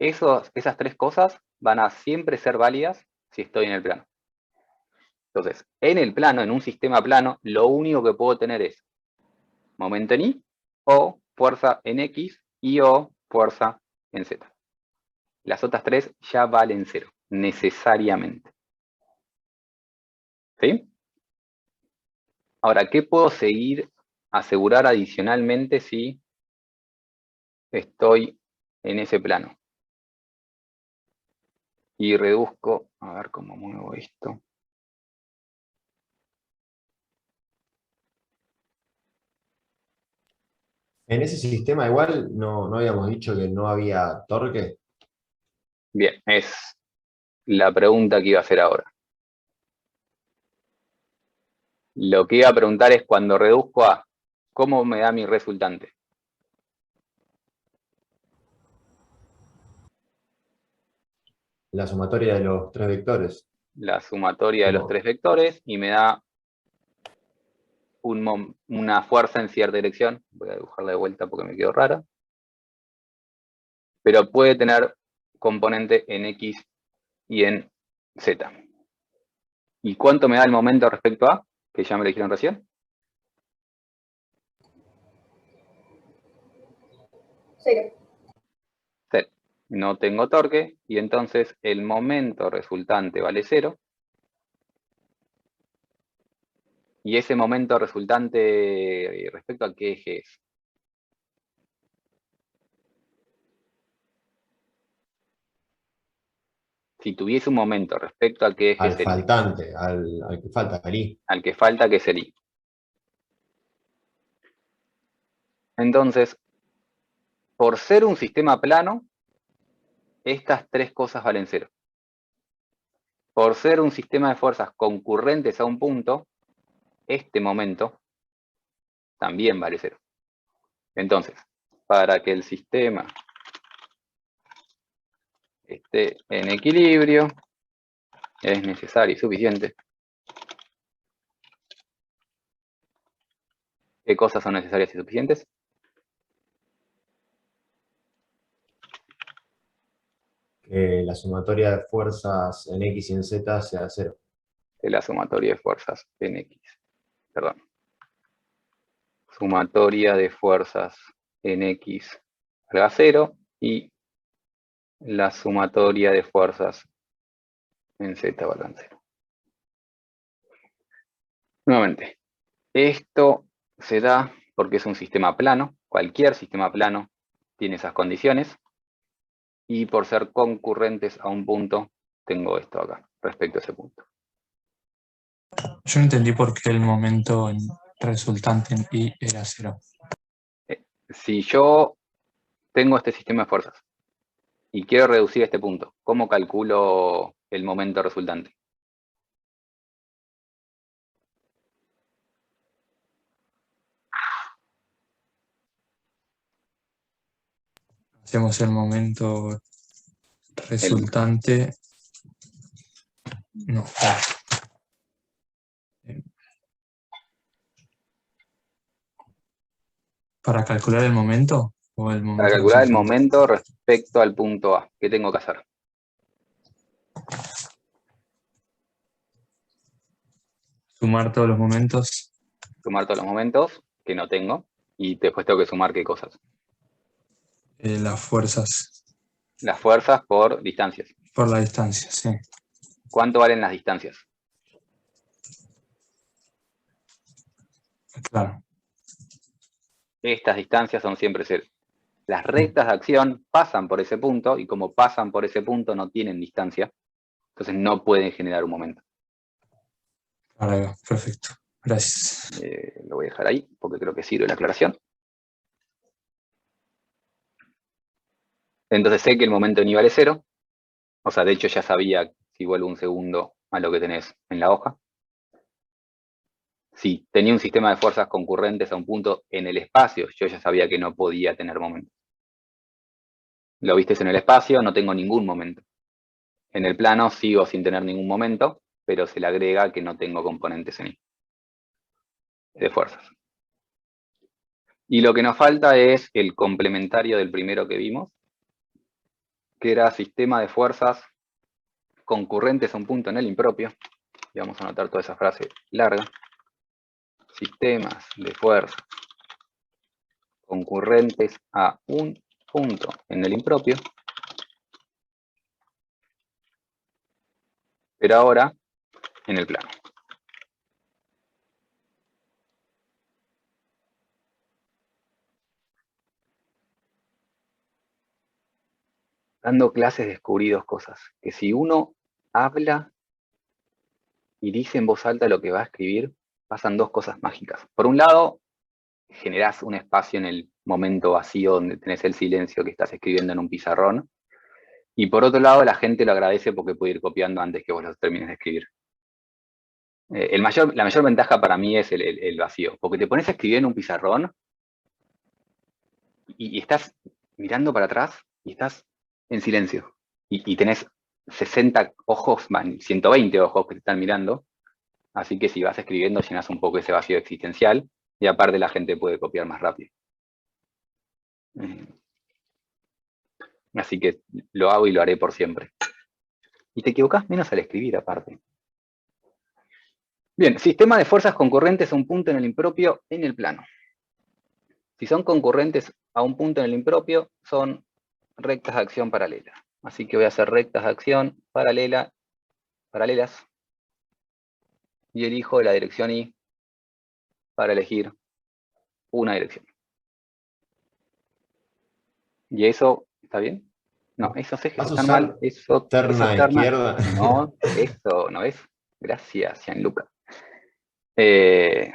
Esas tres cosas van a siempre ser válidas si estoy en el plano. Entonces, en el plano, en un sistema plano, lo único que puedo tener es momento en Y, o fuerza en X, y o fuerza en Z. Las otras tres ya valen 0, necesariamente. ¿Sí? Ahora, ¿qué puedo asegurar adicionalmente si estoy en ese plano? Y reduzco, a ver cómo muevo esto. En ese sistema igual no habíamos dicho que no había torque. Bien, es la pregunta que iba a hacer ahora. Lo que iba a preguntar es cuando reduzco a, ¿cómo me da mi resultante? La sumatoria de los tres vectores. La sumatoria de los tres vectores y me da una fuerza en cierta dirección. Voy a dibujarla de vuelta porque me quedó rara. Pero puede tener componente en X y en Z. ¿Y cuánto me da el momento respecto a? Que ya me lo dijeron recién. 0. 0. No tengo torque y entonces el momento resultante vale 0. ¿Y ese momento resultante respecto a qué eje es? Si tuviese un momento respecto a qué eje Al sería. faltante, al que falta, al I. Al que falta, que es el I. Entonces, por ser un sistema plano, estas tres cosas valen 0. Por ser un sistema de fuerzas concurrentes a un punto, este momento también vale 0. Entonces, para que el sistema esté en equilibrio, es necesario y suficiente. ¿Qué cosas son necesarias y suficientes? Que la sumatoria de fuerzas en X y en Z sea 0. De la sumatoria de fuerzas en X. Perdón. Sumatoria de fuerzas en X valga 0 y la sumatoria de fuerzas en Z valga 0. Nuevamente, esto se da porque es un sistema plano. Cualquier sistema plano tiene esas condiciones. Y por ser concurrentes a un punto, tengo esto acá, respecto a ese punto. Yo no entendí por qué el momento resultante en Y era 0. Si yo tengo este sistema de fuerzas y quiero reducir este punto, ¿cómo calculo el momento resultante? Hacemos el momento resultante. No. ¿Para calcular el momento? ¿O el momento Para calcular el resultante? momento respecto al punto A, ¿qué tengo que hacer? Sumar todos los momentos. Sumar todos los momentos, que no tengo, y después tengo que sumar qué cosas. Las fuerzas. Las fuerzas por distancias. Por la distancia, sí. ¿Cuánto valen las distancias? Claro. Estas distancias son siempre 0. Las rectas de acción pasan por ese punto, y como pasan por ese punto no tienen distancia, entonces no pueden generar un momento. Ahora, perfecto. Gracias. Lo voy a dejar ahí, porque creo que sirve la aclaración. Entonces sé que el momento en I vale 0. O sea, de hecho ya sabía si vuelvo un segundo a lo que tenés en la hoja. Si tenía un sistema de fuerzas concurrentes a un punto en el espacio, yo ya sabía que no podía tener momento. Lo viste en el espacio, no tengo ningún momento. En el plano sigo sin tener ningún momento, pero se le agrega que no tengo componentes en I de fuerzas. Y lo que nos falta es el complementario del primero que vimos, que era sistema de fuerzas concurrentes a un punto en el impropio. Y vamos a anotar toda esa frase larga. Sistemas de fuerzas concurrentes a un punto en el impropio. Pero ahora en el plano. Dando clases descubrí dos cosas. Que si uno habla y dice en voz alta lo que va a escribir, pasan dos cosas mágicas. Por un lado, generás un espacio en el momento vacío donde tenés el silencio que estás escribiendo en un pizarrón. Y por otro lado, la gente lo agradece porque puede ir copiando antes que vos lo termines de escribir. La mayor ventaja para mí es el vacío, porque te pones a escribir en un pizarrón y estás mirando para atrás y estás en silencio. Y tenés 60 ojos, 120 ojos que te están mirando, así que si vas escribiendo llenas un poco ese vacío existencial y aparte la gente puede copiar más rápido. Así que lo hago y lo haré por siempre. Y te equivocás menos al escribir aparte. Bien, sistema de fuerzas concurrentes a un punto en el impropio en el plano. Si son concurrentes a un punto en el impropio, son rectas de acción paralela. Así que voy a hacer rectas de acción paralelas y elijo la dirección Y para elegir una dirección. ¿Y eso está bien? No, esos ejes ¿Vas a están usar mal. Eso terna terna. izquierda? No, eso no es. Gracias, Gianluca. Me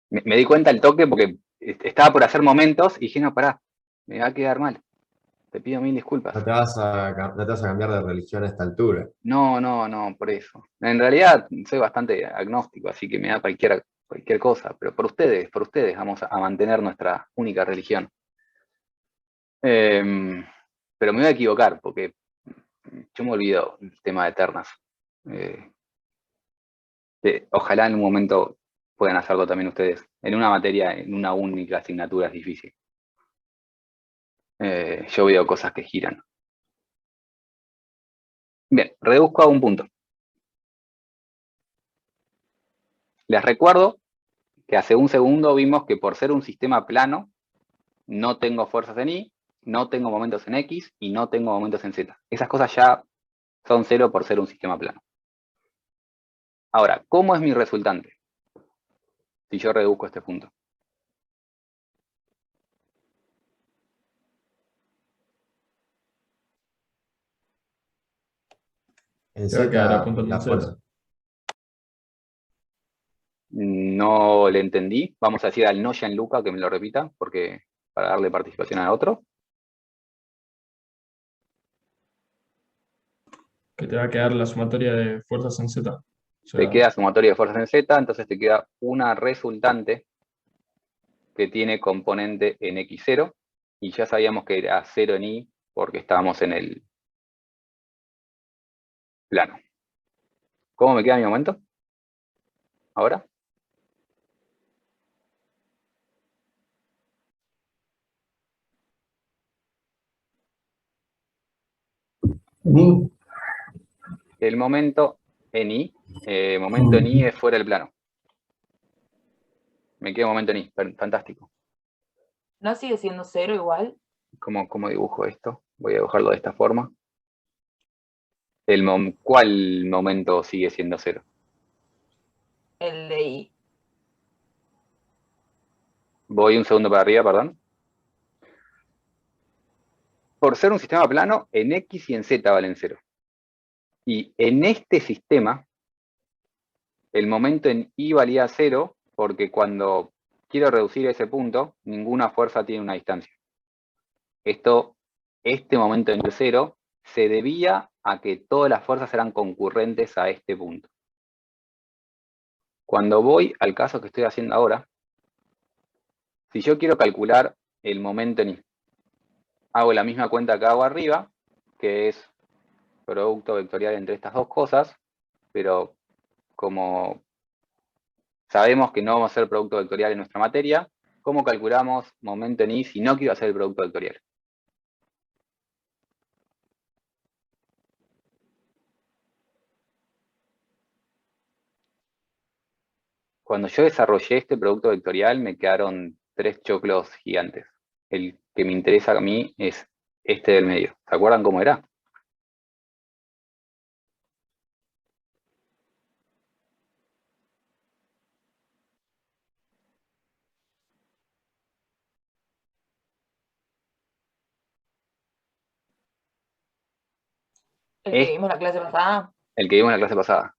di cuenta al toque porque estaba por hacer momentos y dije, no, pará, me va a quedar mal. Te pido mil disculpas. No te vas a cambiar de religión a esta altura. No, por eso. En realidad soy bastante agnóstico, así que me da cualquier cosa, pero por ustedes vamos a mantener nuestra única religión. Pero me voy a equivocar, porque yo me olvido el tema de ternas. Ojalá en un momento puedan hacerlo también ustedes. En una materia, en una única asignatura es difícil. Yo veo cosas que giran. Bien, reduzco a un punto. Les recuerdo que hace un segundo vimos que por ser un sistema plano, no tengo fuerzas en Y, no tengo momentos en X y no tengo momentos en Z. Esas cosas ya son cero por ser un sistema plano. Ahora, ¿cómo es mi resultante? Si yo reduzco este punto. En Se va a quedar Z, apuntando la en Z. fuerza. No le entendí. Vamos a decir al no Gianluca que me lo repita, porque para darle participación a otro. Que te va a quedar la sumatoria de fuerzas en Z. O sea, Te queda sumatoria de fuerzas en Z, entonces te queda una resultante que tiene componente en X0, y ya sabíamos que era 0 en Y, porque estábamos en el plano. ¿Cómo me queda mi momento? ¿Ahora? El momento en Y, es fuera del plano. Me queda momento en Y, fantástico. ¿No sigue siendo 0 igual? ¿Cómo dibujo esto? Voy a dibujarlo de esta forma. ¿Cuál momento sigue siendo 0? El de I. Voy un segundo para arriba, perdón. Por ser un sistema plano, en X y en Z valen 0. Y en este sistema, el momento en Y valía 0, porque cuando quiero reducir ese punto, ninguna fuerza tiene una distancia. Este momento en 0 se debía a que todas las fuerzas eran concurrentes a este punto. Cuando voy al caso que estoy haciendo ahora, si yo quiero calcular el momento en I, hago la misma cuenta que hago arriba, que es producto vectorial entre estas dos cosas, pero como sabemos que no vamos a hacer producto vectorial en nuestra materia, ¿cómo calculamos momento en I si no quiero hacer el producto vectorial? Cuando yo desarrollé este producto vectorial me quedaron 3 choclos gigantes. El que me interesa a mí es este del medio. ¿Se acuerdan cómo era? El que vimos la clase pasada, El que vimos en la clase pasada.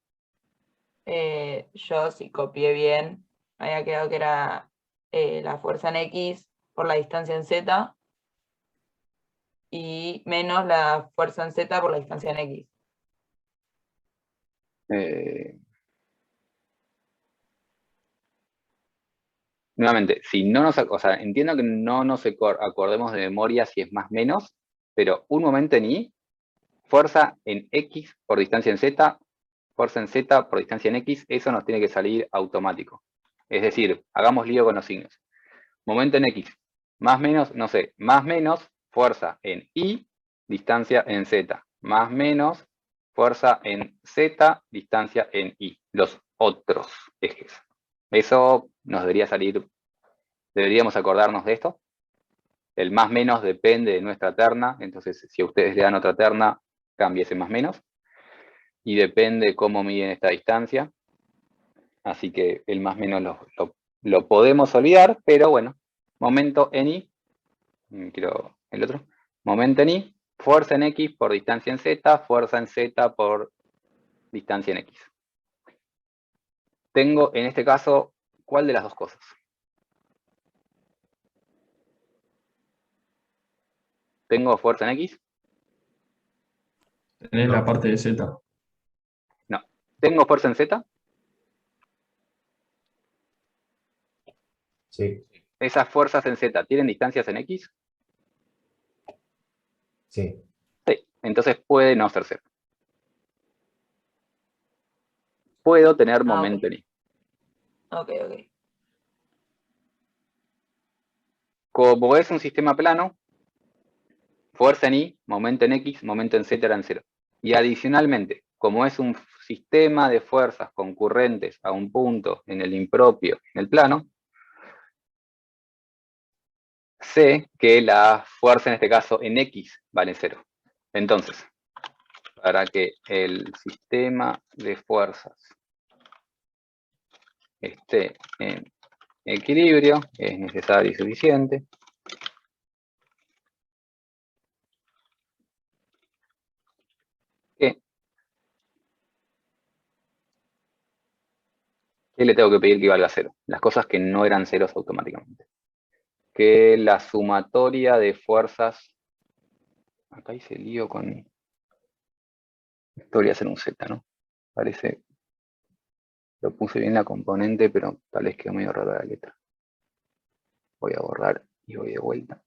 yo si copié bien, había quedado que era la fuerza en X por la distancia en Z y menos la fuerza en Z por la distancia en X. Nuevamente, si no nos, o sea, entiendo que no nos acordemos de memoria si es más menos, pero un momento en I, fuerza en X por distancia en Z, fuerza en Z por distancia en X, eso nos tiene que salir automático. Es decir, hagamos lío con los signos. Momento en X, más menos, no sé, más menos, fuerza en Y, distancia en Z, más menos, fuerza en Z, distancia en Y, los otros ejes. Eso nos debería salir, deberíamos acordarnos de esto. El más menos depende de nuestra terna, entonces si a ustedes le dan otra terna, cambie ese más menos. Y depende cómo miden esta distancia. Así que el más menos lo podemos olvidar, pero bueno, momento en I, quiero el otro, momento en I, fuerza en X por distancia en Z, fuerza en Z por distancia en X. Tengo, en este caso, ¿cuál de las dos cosas? ¿Tengo fuerza en X? Tenés la parte de Z. No. ¿Tengo fuerza en Z? Sí, ¿Esas fuerzas en Z tienen distancias en X? sí. Sí. Entonces puede no ser Z. Puedo tener momento en I. Ok. Como es un sistema plano, fuerza en I, momento en X, momento en Z eran 0. Y adicionalmente, como es un sistema de fuerzas concurrentes a un punto en el impropio en el plano, sé que la fuerza en este caso en X vale 0. Entonces, para que el sistema de fuerzas esté en equilibrio, es necesario y suficiente que ¿qué le tengo que pedir que valga 0? Las cosas que no eran ceros automáticamente. Que la sumatoria de fuerzas, acá hice lío con, esto debería ser un Z, ¿no? Parece, lo puse bien la componente, pero tal vez quedó medio raro la letra. Voy a borrar y voy de vuelta.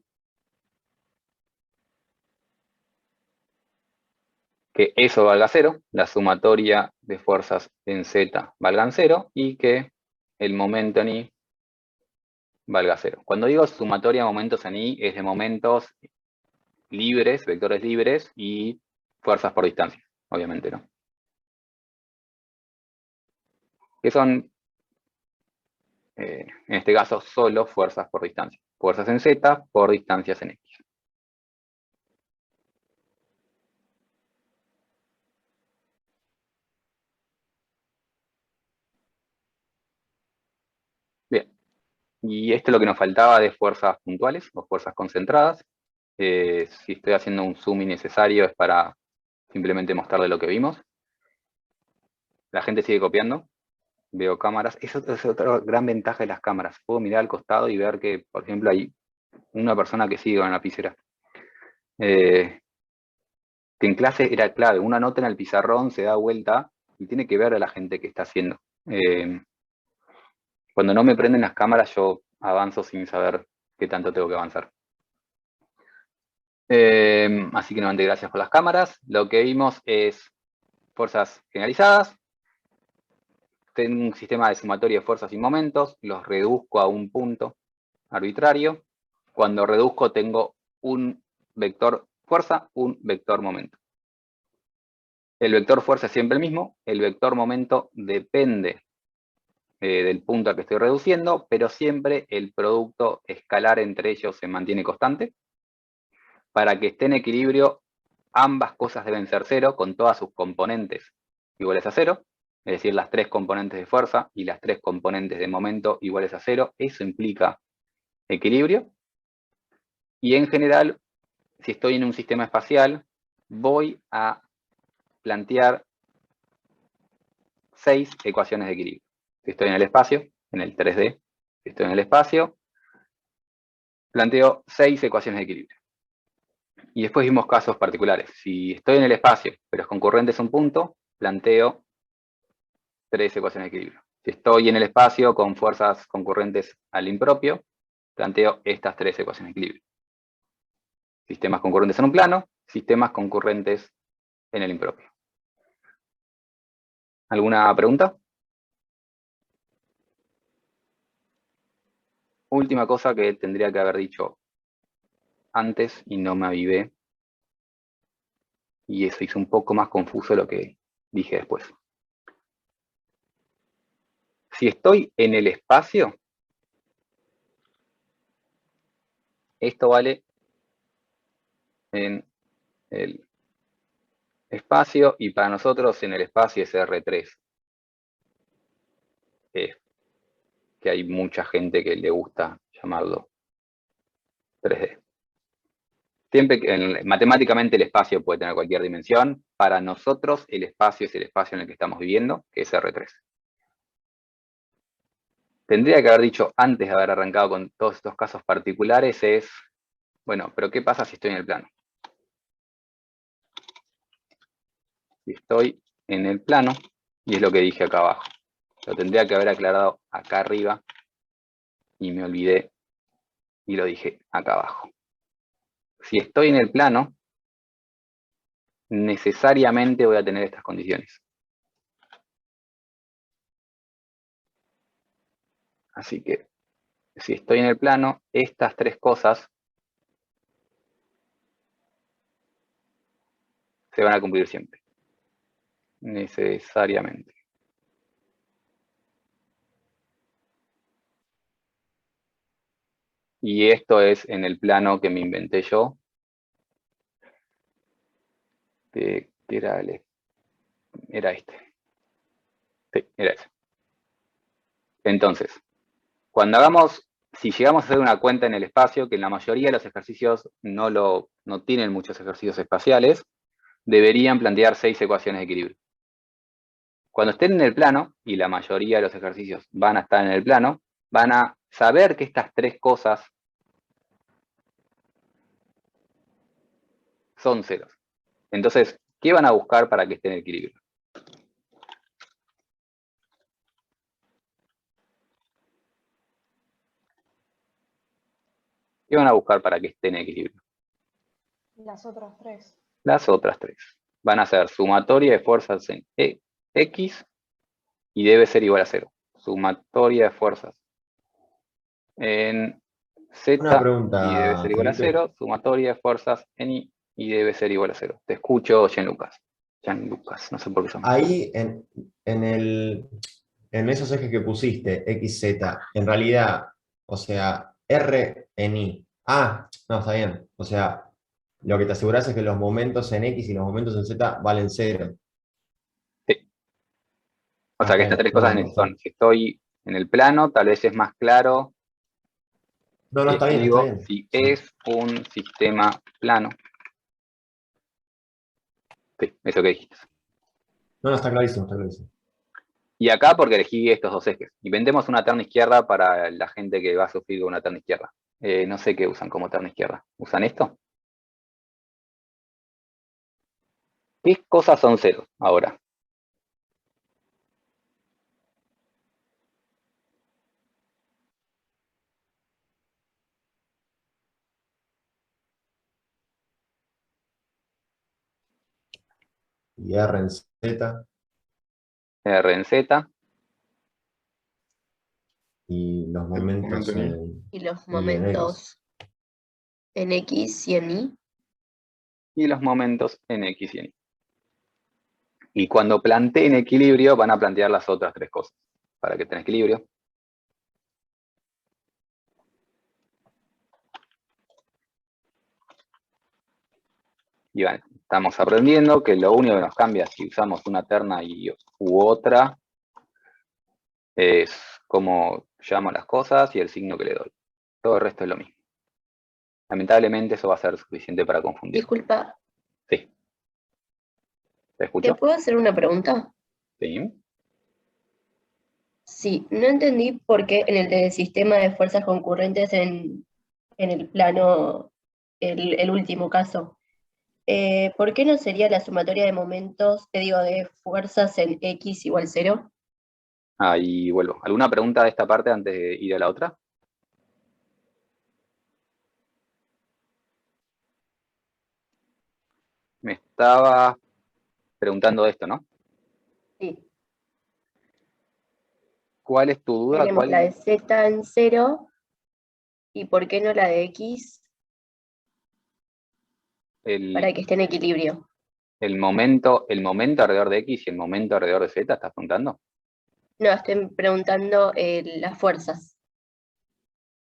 Que eso valga 0, la sumatoria de fuerzas en Z valgan 0 y que el momento en I valga 0. Cuando digo sumatoria de momentos en I es de momentos libres, vectores libres y fuerzas por distancia, obviamente, ¿no? Que son, en este caso, solo fuerzas por distancia. Fuerzas en Z por distancias en X. Bien, y esto es lo que nos faltaba de fuerzas puntuales o fuerzas concentradas. Si estoy haciendo un zoom innecesario es para simplemente mostrarle lo que vimos. La gente sigue copiando. Veo cámaras. Eso es otra gran ventaja de las cámaras. Puedo mirar al costado y ver que, por ejemplo, hay una persona que sigue con la lapicera. Que en clase era clave. Una nota en el pizarrón se da vuelta y tiene que ver a la gente que está haciendo. Cuando no me prenden las cámaras, yo avanzo sin saber qué tanto tengo que avanzar. Así que nuevamente gracias por las cámaras. Lo que vimos es fuerzas generalizadas. Tengo un sistema de sumatoria de fuerzas y momentos. Los reduzco a un punto arbitrario. Cuando reduzco tengo un vector fuerza, un vector momento. El vector fuerza es siempre el mismo. El vector momento depende del punto al que estoy reduciendo, pero siempre el producto escalar entre ellos se mantiene constante. Para que esté en equilibrio, ambas cosas deben ser cero, con todas sus componentes iguales a cero, es decir, las tres componentes de fuerza y las tres componentes de momento iguales a cero. Eso implica equilibrio. Y en general, si estoy en un sistema espacial, voy a plantear 6 ecuaciones de equilibrio. Si estoy en el espacio, en el 3D, si estoy en el espacio, planteo 6 ecuaciones de equilibrio. Y después vimos casos particulares. Si estoy en el espacio, pero es concurrente es un punto, planteo 3 ecuaciones de equilibrio. Si estoy en el espacio con fuerzas concurrentes al impropio, planteo estas 3 ecuaciones de equilibrio. Sistemas concurrentes en un plano, sistemas concurrentes en el impropio. ¿Alguna pregunta? Última cosa que tendría que haber dicho antes y no me avivé. Y eso hizo un poco más confuso lo que dije después. Si estoy en el espacio, esto vale en el espacio, y para nosotros en el espacio es R3. Que hay mucha gente que le gusta llamarlo 3D. Siempre que matemáticamente el espacio puede tener cualquier dimensión. Para nosotros el espacio es el espacio en el que estamos viviendo, que es R3. Tendría que haber dicho antes de haber arrancado con todos estos casos particulares es, bueno, pero ¿qué pasa si estoy en el plano? Si estoy en el plano, y es lo que dije acá abajo. Lo tendría que haber aclarado acá arriba, y me olvidé, y lo dije acá abajo. Si estoy en el plano, necesariamente voy a tener estas condiciones. Así que, si estoy en el plano, estas 3 cosas se van a cumplir siempre. Necesariamente. Y esto es en el plano que me inventé yo. Que era este. Sí, era ese. Entonces, si llegamos a hacer una cuenta en el espacio, que en la mayoría de los ejercicios no tienen muchos ejercicios espaciales, deberían plantear 6 ecuaciones de equilibrio. Cuando estén en el plano, y la mayoría de los ejercicios van a estar en el plano, van a saber que estas 3 cosas son ceros. Entonces, ¿qué van a buscar para que esté en equilibrio? ¿Qué van a buscar para que esté en equilibrio? Las otras 3. Las otras 3. Van a ser sumatoria de fuerzas en X y debe ser igual a 0. Sumatoria de fuerzas en Z Una pregunta, y debe ser igual a Felipe. 0. Sumatoria de fuerzas en Y debe ser igual a 0. Te escucho, Gianlucas. Gianlucas, no sé por qué son. Ahí en esos ejes que pusiste, X, Z, en realidad, o sea, R en Y. Ah, no, está bien. O sea, lo que te aseguras es que los momentos en X y los momentos en Z valen 0. Sí. O sea que estas 3 cosas son, si estoy en el plano, tal vez es más claro. No, no, Si está bien, está escribo, bien. si Sí. es un sistema plano. Sí, eso que dijiste. No, no, está clarísimo, está clarísimo. Y acá porque elegí estos 2 ejes. Inventemos una terna izquierda para la gente que va a sufrir con una terna izquierda. No sé qué usan como terna izquierda. ¿Usan esto? ¿Qué cosas son ceros ahora? y R en Z, R en Z, y los momentos momento en Y. en Y los Y en X. momentos en X y en Y. y los momentos en X y en Y. Y cuando planteen equilibrio, van a plantear las otras tres cosas, para que tengan equilibrio. Y bueno, estamos aprendiendo que lo único que nos cambia si usamos una terna u otra es cómo llamo las cosas y el signo que le doy. Todo el resto es lo mismo. Lamentablemente eso va a ser suficiente para confundir. Disculpa, Sí. ¿Te ¿te escucho? puedo hacer una pregunta? Sí. Sí, no entendí por qué en el del sistema de fuerzas concurrentes en el plano, el último caso, ¿por qué no sería la sumatoria de momentos, de fuerzas en X igual 0? Ahí vuelvo. ¿Alguna pregunta de esta parte antes de ir a la otra? Me estaba preguntando esto, ¿no? Sí, ¿Cuál es tu duda? tenemos la de Z en 0, ¿y por qué no la de X para que esté en equilibrio? el momento alrededor de X y el momento alrededor de Z, ¿estás preguntando? No, estoy preguntando las fuerzas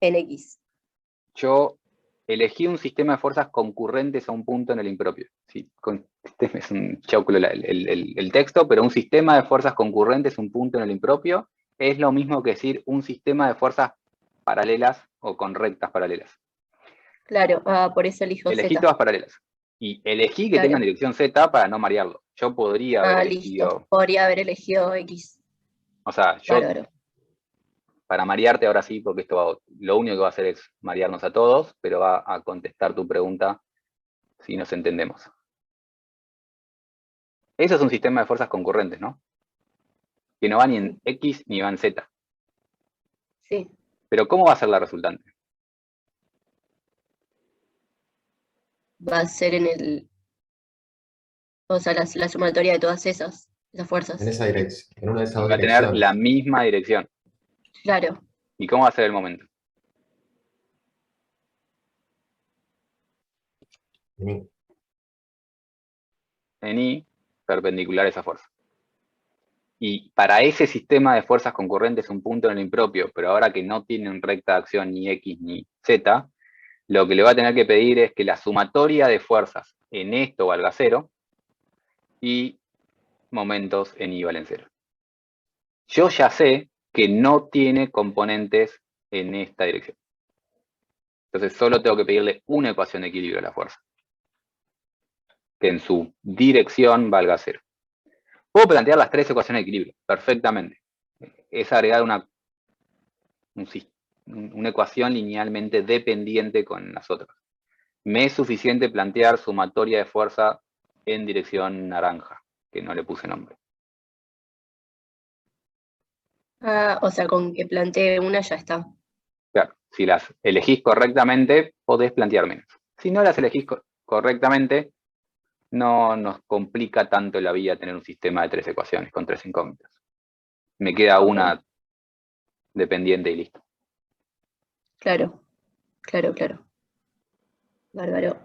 en X. Yo elegí un sistema de fuerzas concurrentes a un punto en el impropio. Sí, es un chauculo el texto, pero un sistema de fuerzas concurrentes a un punto en el impropio es lo mismo que decir un sistema de fuerzas paralelas o con rectas paralelas. Claro, por eso elijo Elegí Z. todas paralelas. Y elegí que Claro. tengan dirección Z para no marearlo. Yo podría haber elegido... Listo. Podría haber elegido X. O sea, yo Bárbaro. para marearte ahora sí, porque lo único que va a hacer es marearnos a todos, pero va a contestar tu pregunta si nos entendemos. Eso es un sistema de fuerzas concurrentes, ¿no? Que no va ni en X ni va en Z. Sí. Pero ¿cómo va a ser la resultante? Va a ser en el... O sea, la sumatoria de todas esas fuerzas. En esa dirección, en una de esas dos Va a tener direcciones. la misma dirección. Claro. ¿Y cómo va a ser el momento? En Y, perpendicular a esa fuerza. Y para ese sistema de fuerzas concurrentes un punto en el impropio, pero ahora que no tienen recta de acción ni X ni Z, lo que le va a tener que pedir es que la sumatoria de fuerzas en esto valga 0 y momentos en Y valen 0. Yo ya sé que no tiene componentes en esta dirección. Entonces solo tengo que pedirle una ecuación de equilibrio a la fuerza, que en su dirección valga 0. Puedo plantear las tres ecuaciones de equilibrio, perfectamente. Es agregar una ecuación linealmente dependiente con las otras. Me es suficiente plantear sumatoria de fuerza en dirección naranja, que no le puse nombre. O sea, con que plantee una ya está. Claro, si las elegís correctamente, podés plantear menos. Si no las elegís correctamente, no nos complica tanto la vida tener un sistema de 3 ecuaciones con 3 incógnitas. Me queda una dependiente y listo. Claro. Bárbaro.